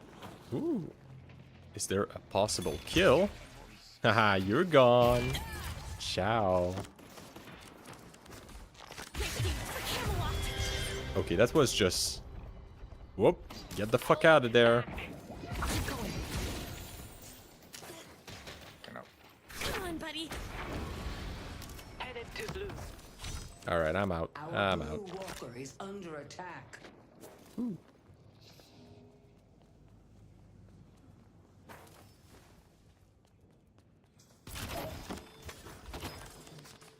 Ooh. Is there a possible kill? Haha, you're gone. Ciao. Okay, that was just... Whoop. Get the fuck out of there. Come on, buddy. Headed to blue. Alright, I'm out. Our I'm blue out. walker is under attack.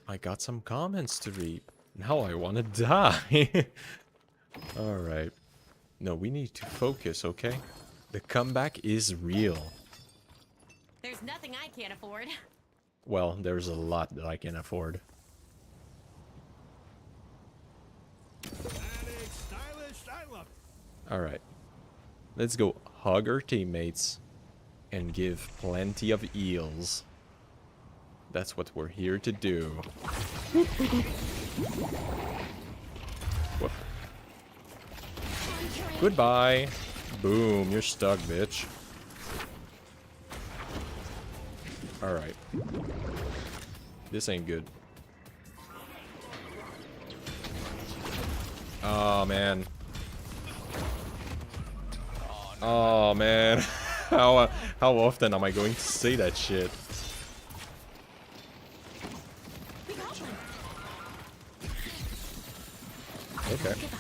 I got some comments to read. Now I want to die. Alright. No, we need to focus, okay? The comeback is real. There's nothing I can't afford. Well, there's a lot that I can afford. Alright. Let's go hug our teammates and give plenty of eels. That's what we're here to do. Whoop. Goodbye. Boom, you're stuck, bitch. Alright. This ain't good. Oh, man. Oh, man. How often am I going to say that shit? We got one. Okay. Give up.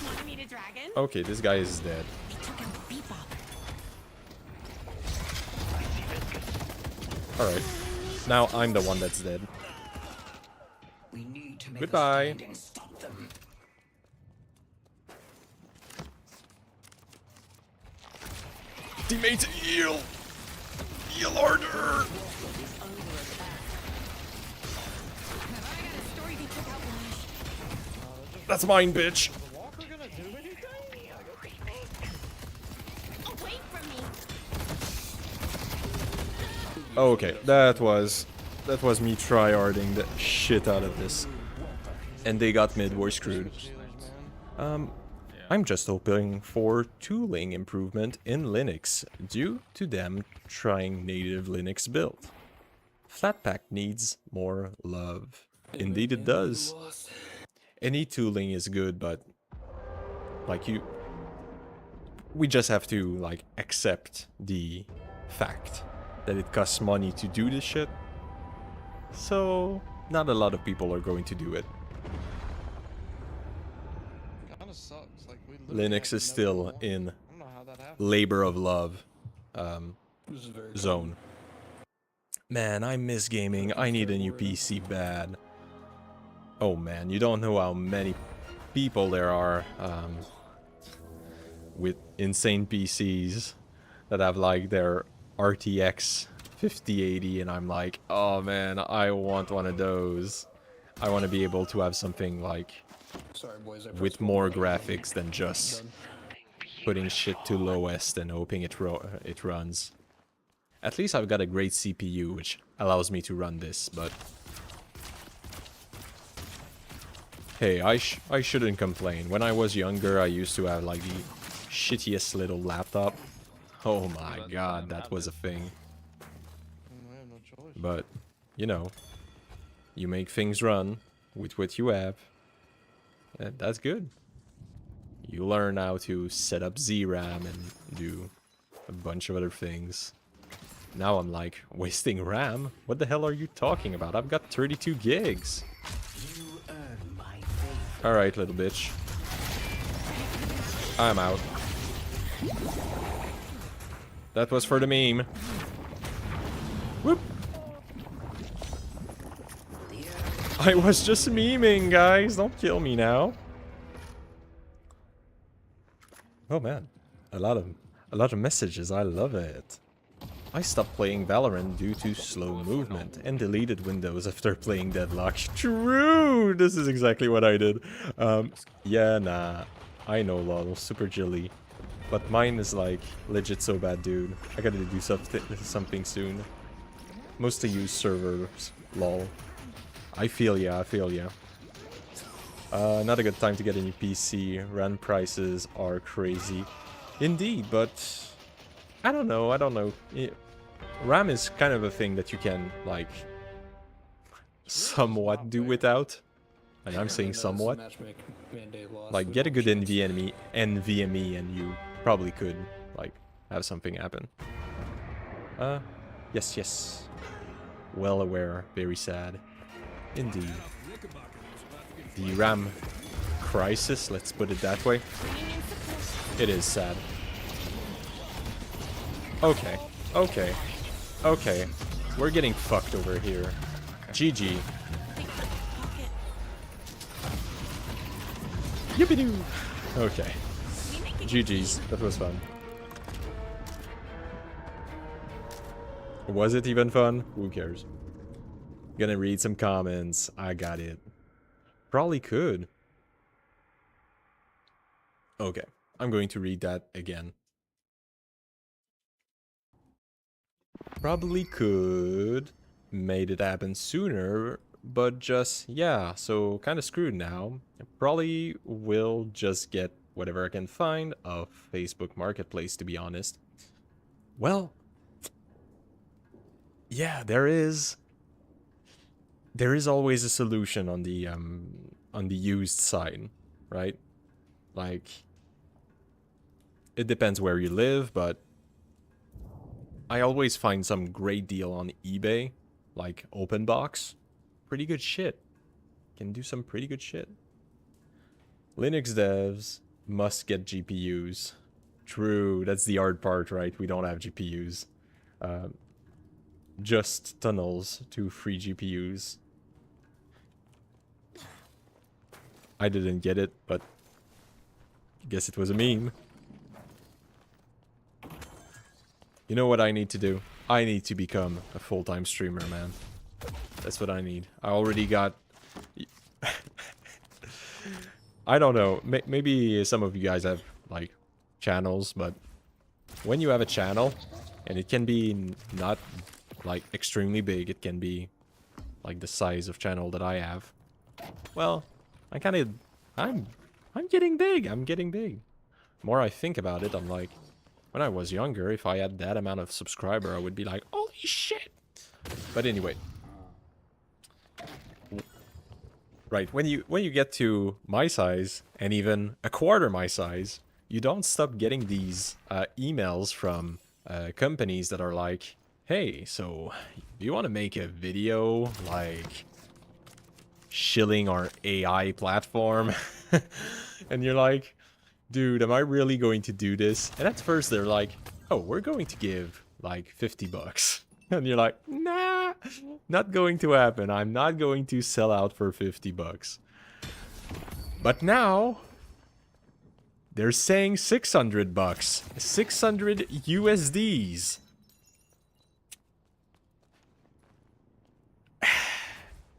Want to meet a dragon? Okay, this guy is dead. We took him bebop. Alright. Now I'm the one that's dead. We need to make Goodbye. a stand and stop them. Teammates, heal! Heal harder! Have I got a story to check out live? That's mine, bitch! The walker gonna do anything? Away from me. Okay, that was me tryharding the shit out of this. And they got mid-war screwed. I'm just hoping for tooling improvement in Linux due to them trying native Linux build. Flatpak needs more love. Indeed it does. Any tooling is good, but we just have to like accept the fact that it costs money to do this shit. So not a lot of people are going to do it. Kinda sucks. Like, we literally Linux have is no still walker. in I don't know how that happened. labor of love zone. Man, I miss gaming. I need a new PC bad. Oh man, you don't know how many people there are with insane PCs that have like their RTX 5080 and I'm like, oh man, I want one of those. I want to be able to have something like with more graphics than just putting shit to lowest and hoping it runs. At least I've got a great CPU which allows me to run this, but Hey, I shouldn't complain. When I was younger, I used to have like the shittiest little laptop. Oh my god, that was a thing. I have no choice. But, you know, you make things run with what you have. And that's good. You learn how to set up ZRAM and do a bunch of other things. Now I'm like, wasting RAM? What the hell are you talking about? I've got 32 gigs. You earn my favor. Alright, little bitch. I'm out. That was for the meme. Whoop! I was just memeing, guys. Don't kill me now. Oh man, a lot of messages. I love it. I stopped playing Valorant due to slow movement and deleted Windows after playing Deadlock. True! This is exactly what I did. Yeah, nah. I know, lol. Super jilly. But mine is like legit so bad, dude. I gotta do something soon. Mostly use servers, lol. I feel ya, I feel ya. Not a good time to get a new PC. RAM prices are crazy. Indeed, but I don't know. RAM is kind of a thing that you can, like, somewhat do without. And I'm saying somewhat. Like, get a good NVMe and you probably could, like, have something happen. Yes. Well aware. Very sad. Indeed. The RAM crisis, let's put it that way. It is sad. Okay. We're getting fucked over here. GG. Yippee-doo! Okay. GG's. That was fun. Was it even fun? Who cares? Gonna read some comments. I got it. Probably could. Okay. I'm going to read that again. Probably could. Made it happen sooner. But just, yeah. So kind of screwed now. Probably will just get whatever I can find of Facebook Marketplace, to be honest. Well. Yeah, there is always a solution on the used side, right? Like, it depends where you live, but I always find some great deal on eBay, like open box. Pretty good shit. Can do some pretty good shit. Linux devs must get GPUs. True, that's the hard part, right? We don't have GPUs. Just tunnels to free GPUs. I didn't get it, but I guess it was a meme. You know what I need to do? I need to become a full-time streamer, man. That's what I need. I already got... I don't know. Maybe some of you guys have, like, channels, but when you have a channel, and it can be not, like, extremely big, it can be, like, the size of channel that I have. Well, I'm getting big. I'm getting big. The more I think about it, I'm like, when I was younger, if I had that amount of subscriber, I would be like, holy shit. But anyway. Right, when you get to my size, and even a quarter my size, you don't stop getting these emails from companies that are like, hey, so do you want to make a video, like, shilling our AI platform? And you're like, dude, am I really going to do this? And at first they're like, oh, we're going to give like $50. And you're like, nah, not going to happen. I'm not going to sell out for $50. But now they're saying $600. 600 USDs.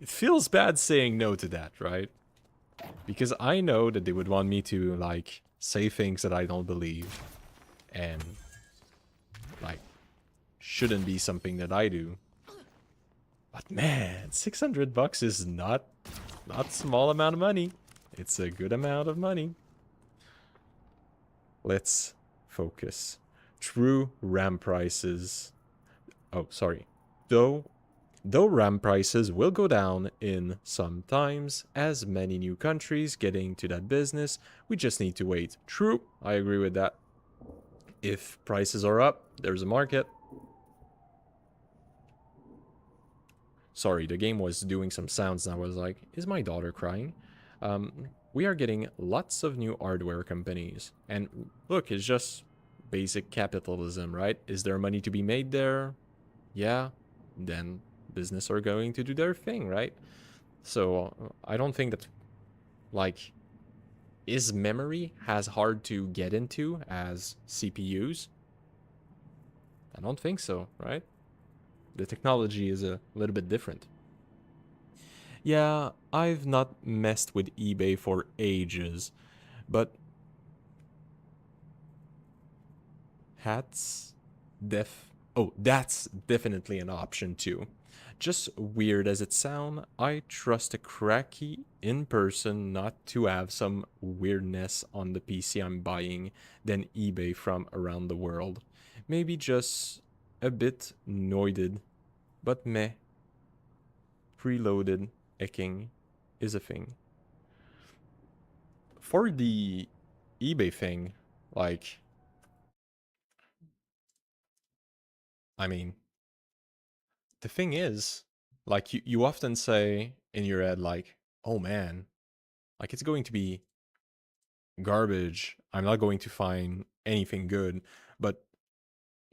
It feels bad saying no to that, right? Because I know that they would want me to, like, say things that I don't believe. And, like, shouldn't be something that I do. But man, $600 is not small amount of money. It's a good amount of money. Let's focus. True RAM prices. Oh, sorry. Though RAM prices will go down in some times, as many new countries get into that business, we just need to wait. True, I agree with that. If prices are up, there's a market. Sorry, the game was doing some sounds and I was like, is my daughter crying? We are getting lots of new hardware companies. And look, it's just basic capitalism, right? Is there money to be made there? Yeah. Then business are going to do their thing, right? So I don't think that, like, is memory as hard to get into as CPUs? I don't think so, right? The technology is a little bit different. Yeah, I've not messed with eBay for ages, but hats, that's definitely an option too. Just weird as it sound, I trust a cracky in person not to have some weirdness on the PC I'm buying than eBay from around the world. Maybe just a bit noided, but meh. Preloaded ecking is a thing. For the eBay thing, like, I mean, the thing is, like, you often say in your head, like, oh man, like, it's going to be garbage. I'm not going to find anything good. But,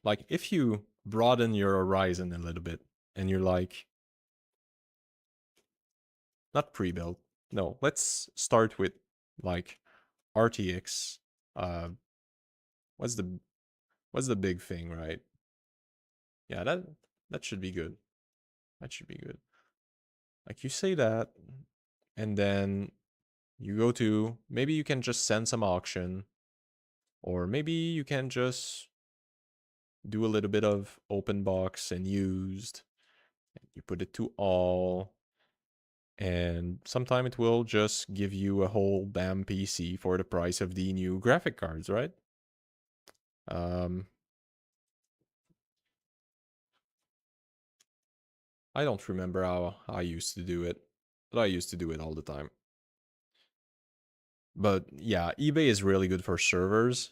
like, if you broaden your horizon a little bit and you're like, not pre-built, no, let's start with, like, RTX. Uh, what's the big thing, right? Yeah, that should be good. That should be good. Like, you say that, and then you go to, maybe you can just send some auction, or maybe you can just do a little bit of open box and used. You put it to all, and sometime it will just give you a whole damn PC for the price of the new graphic cards, right? I don't remember how I used to do it, but I used to do it all the time. But yeah, eBay is really good for servers.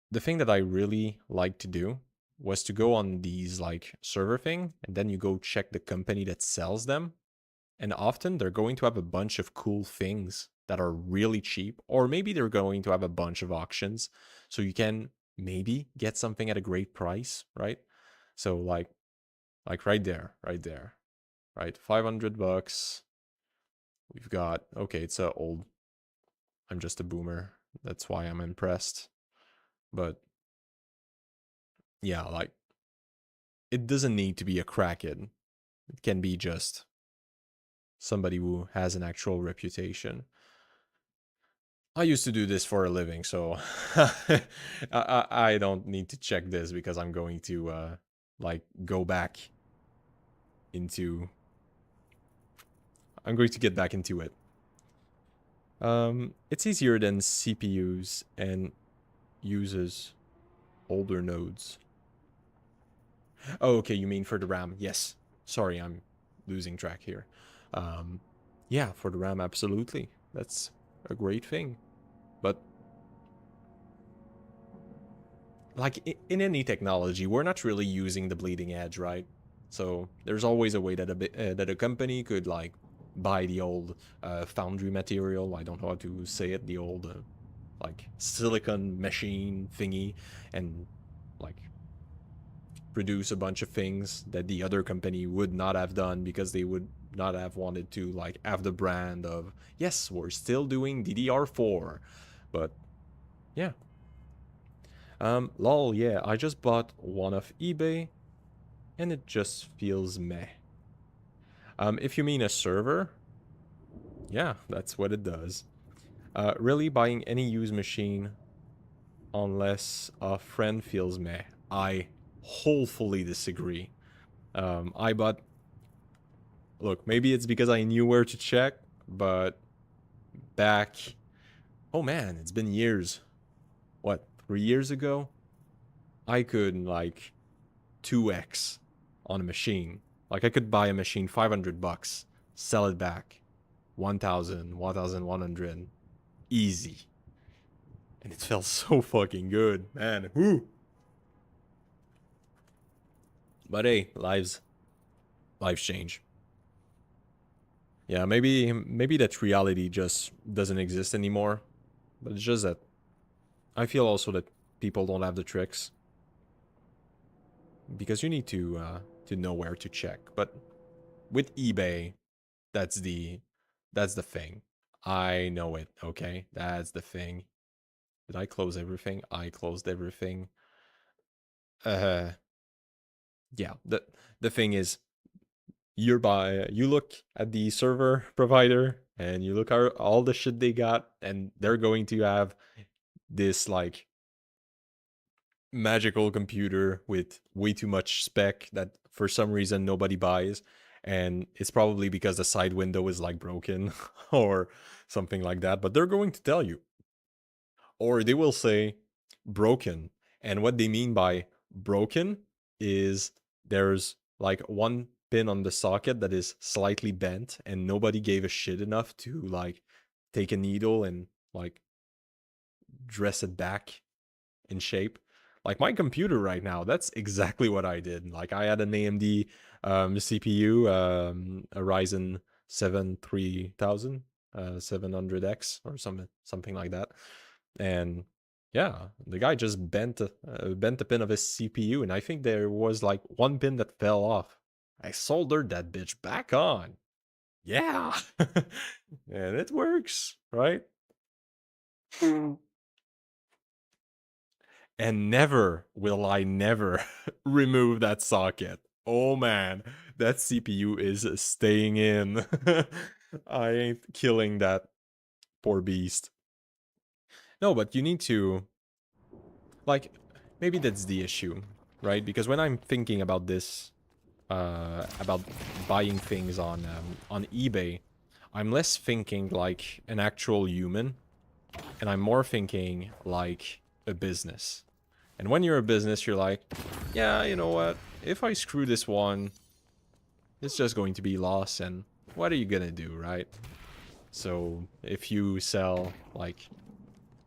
The thing that I really like to do was to go on these like server thing, and then you go check the company that sells them. And often they're going to have a bunch of cool things that are really cheap, or maybe they're going to have a bunch of auctions. So you can maybe get something at a great price, right? So like right there, right? 500 bucks. We've got, okay, it's a old, I'm just a boomer. That's why I'm impressed. But yeah, like, it doesn't need to be a crackhead. It can be just somebody who has an actual reputation. I used to do this for a living, so I don't need to check this because I'm going to like go back into. I'm going to get back into it. It's easier than CPUs and uses older nodes. Oh, okay, you mean for the RAM? Yes. Sorry, I'm losing track here. Yeah, for the RAM, absolutely. That's a great thing. But like in any technology, we're not really using the bleeding edge, right? So there's always a way that that a company could like buy the old foundry material. I don't know how to say it. The old like silicon machine thingy, and like produce a bunch of things that the other company would not have done because they would not have wanted to like have the brand of, yes, we're still doing DDR4. But yeah. Lol, yeah, I just bought one off eBay and it just feels meh. If you mean a server, yeah, that's what it does. Really buying any used machine unless a friend feels meh. I wholly disagree. I bought, look, maybe it's because I knew where to check, but back. Oh man, it's been years. What, 3 years ago? I could like 2x on a machine. Like I could buy a machine $500, sell it back 1,000, 1,100, easy. And it felt so fucking good, man. Whoo! But hey, lives change. Yeah, maybe that reality just doesn't exist anymore. But it's just that I feel also that people don't have the tricks. Because you need to know where to check. But with eBay, that's the thing. I know it, okay? That's the thing. Did I close everything? I closed everything. Yeah, the thing is, you look at the server provider and you look at all the shit they got, and they're going to have this like magical computer with way too much spec that for some reason nobody buys, and it's probably because the side window is like broken or something like that, but they're going to tell you. Or they will say broken, and what they mean by broken is there's like one pin on the socket that is slightly bent and nobody gave a shit enough to like take a needle and like dress it back in shape. Like my computer right now, that's exactly what I did. Like I had an AMD CPU, a Ryzen 7 3000, 700X or something like that. And yeah, the guy just bent a pin of his CPU, and I think there was like one pin that fell off. I soldered that bitch back on. Yeah, and it works, right? And never will I never remove that socket. Oh man, that CPU is staying in. I ain't killing that poor beast. No, but you need to, like, maybe that's the issue, right? Because when I'm thinking about this, about buying things on eBay, I'm less thinking like an actual human, and I'm more thinking like a business. And when you're a business, you're like, yeah, you know what? If I screw this one, it's just going to be loss, and what are you gonna do, right? So if you sell like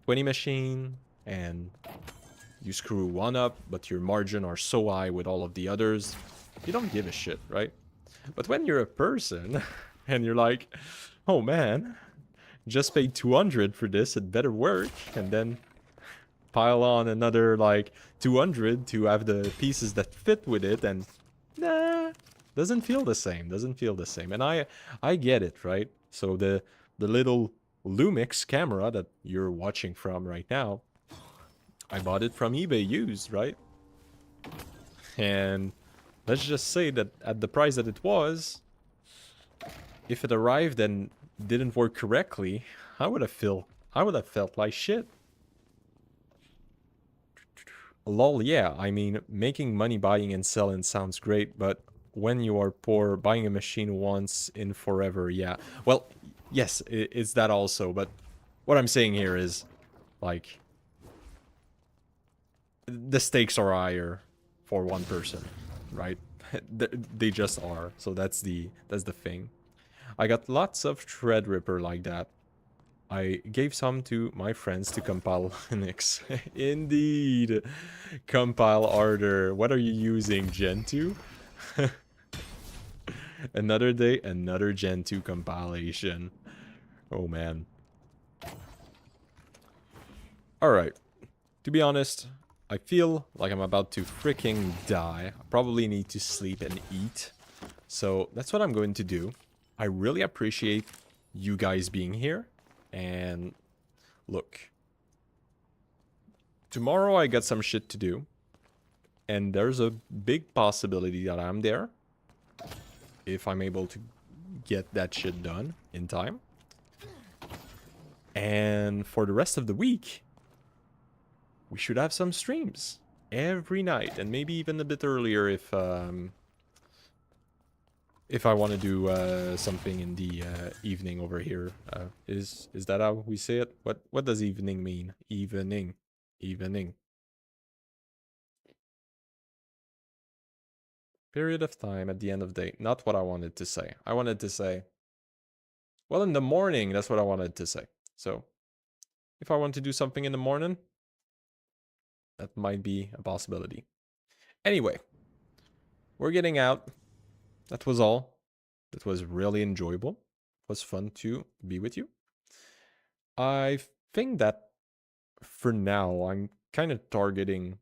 20 machine and you screw one up, but your margin are so high with all of the others, you don't give a shit, right? But when you're a person and you're like, oh man, just paid 200 for this, it better work, and then pile on another like 200 to have the pieces that fit with it, and nah, doesn't feel the same, and I get it, right? So the little Lumix camera that you're watching from right now, I bought it from eBay used, right? And let's just say that at the price that it was, if it arrived and didn't work correctly, I would have felt like shit. Lol, yeah, I mean, making money buying and selling sounds great, but when you are poor, buying a machine once in forever, yeah. Well, yes, it's that also, but what I'm saying here is, like, the stakes are higher for one person, right? They just are, so that's the thing. I got lots of Threadripper like that. I gave some to my friends to compile Linux. Indeed. Compile Ardor. What are you using, Gen 2? Another day, another Gen 2 compilation. Oh, man. Alright. To be honest, I feel like I'm about to freaking die. I probably need to sleep and eat. So that's what I'm going to do. I really appreciate you guys being here. And look, tomorrow I got some shit to do, and there's a big possibility that I'm there if I'm able to get that shit done in time. And for the rest of the week, we should have some streams every night, and maybe even a bit earlier if I want to do something in the evening over here. Is that how we say it? What does evening mean? Evening. Evening. Period of time at the end of the day. Not what I wanted to say. I wanted to say, well, in the morning, that's what I wanted to say. So, if I want to do something in the morning, that might be a possibility. Anyway, we're getting out. That was all. That was really enjoyable. It was fun to be with you. I think that for now, I'm kind of targeting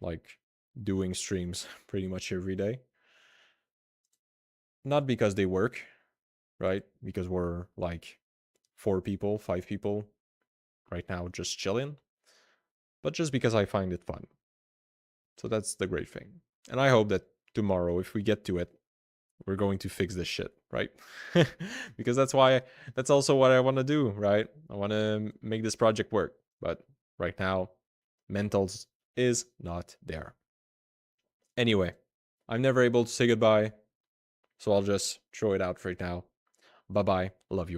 like doing streams pretty much every day. Not because they work, right? Because we're like 4 people, 5 people right now just chilling, but just because I find it fun. So that's the great thing. And I hope that tomorrow, if we get to it, we're going to fix this shit, right? Because that's also what I want to do, right? I want to make this project work. But right now, mentals is not there. Anyway, I'm never able to say goodbye, so I'll just throw it out right now. Bye-bye. Love you all.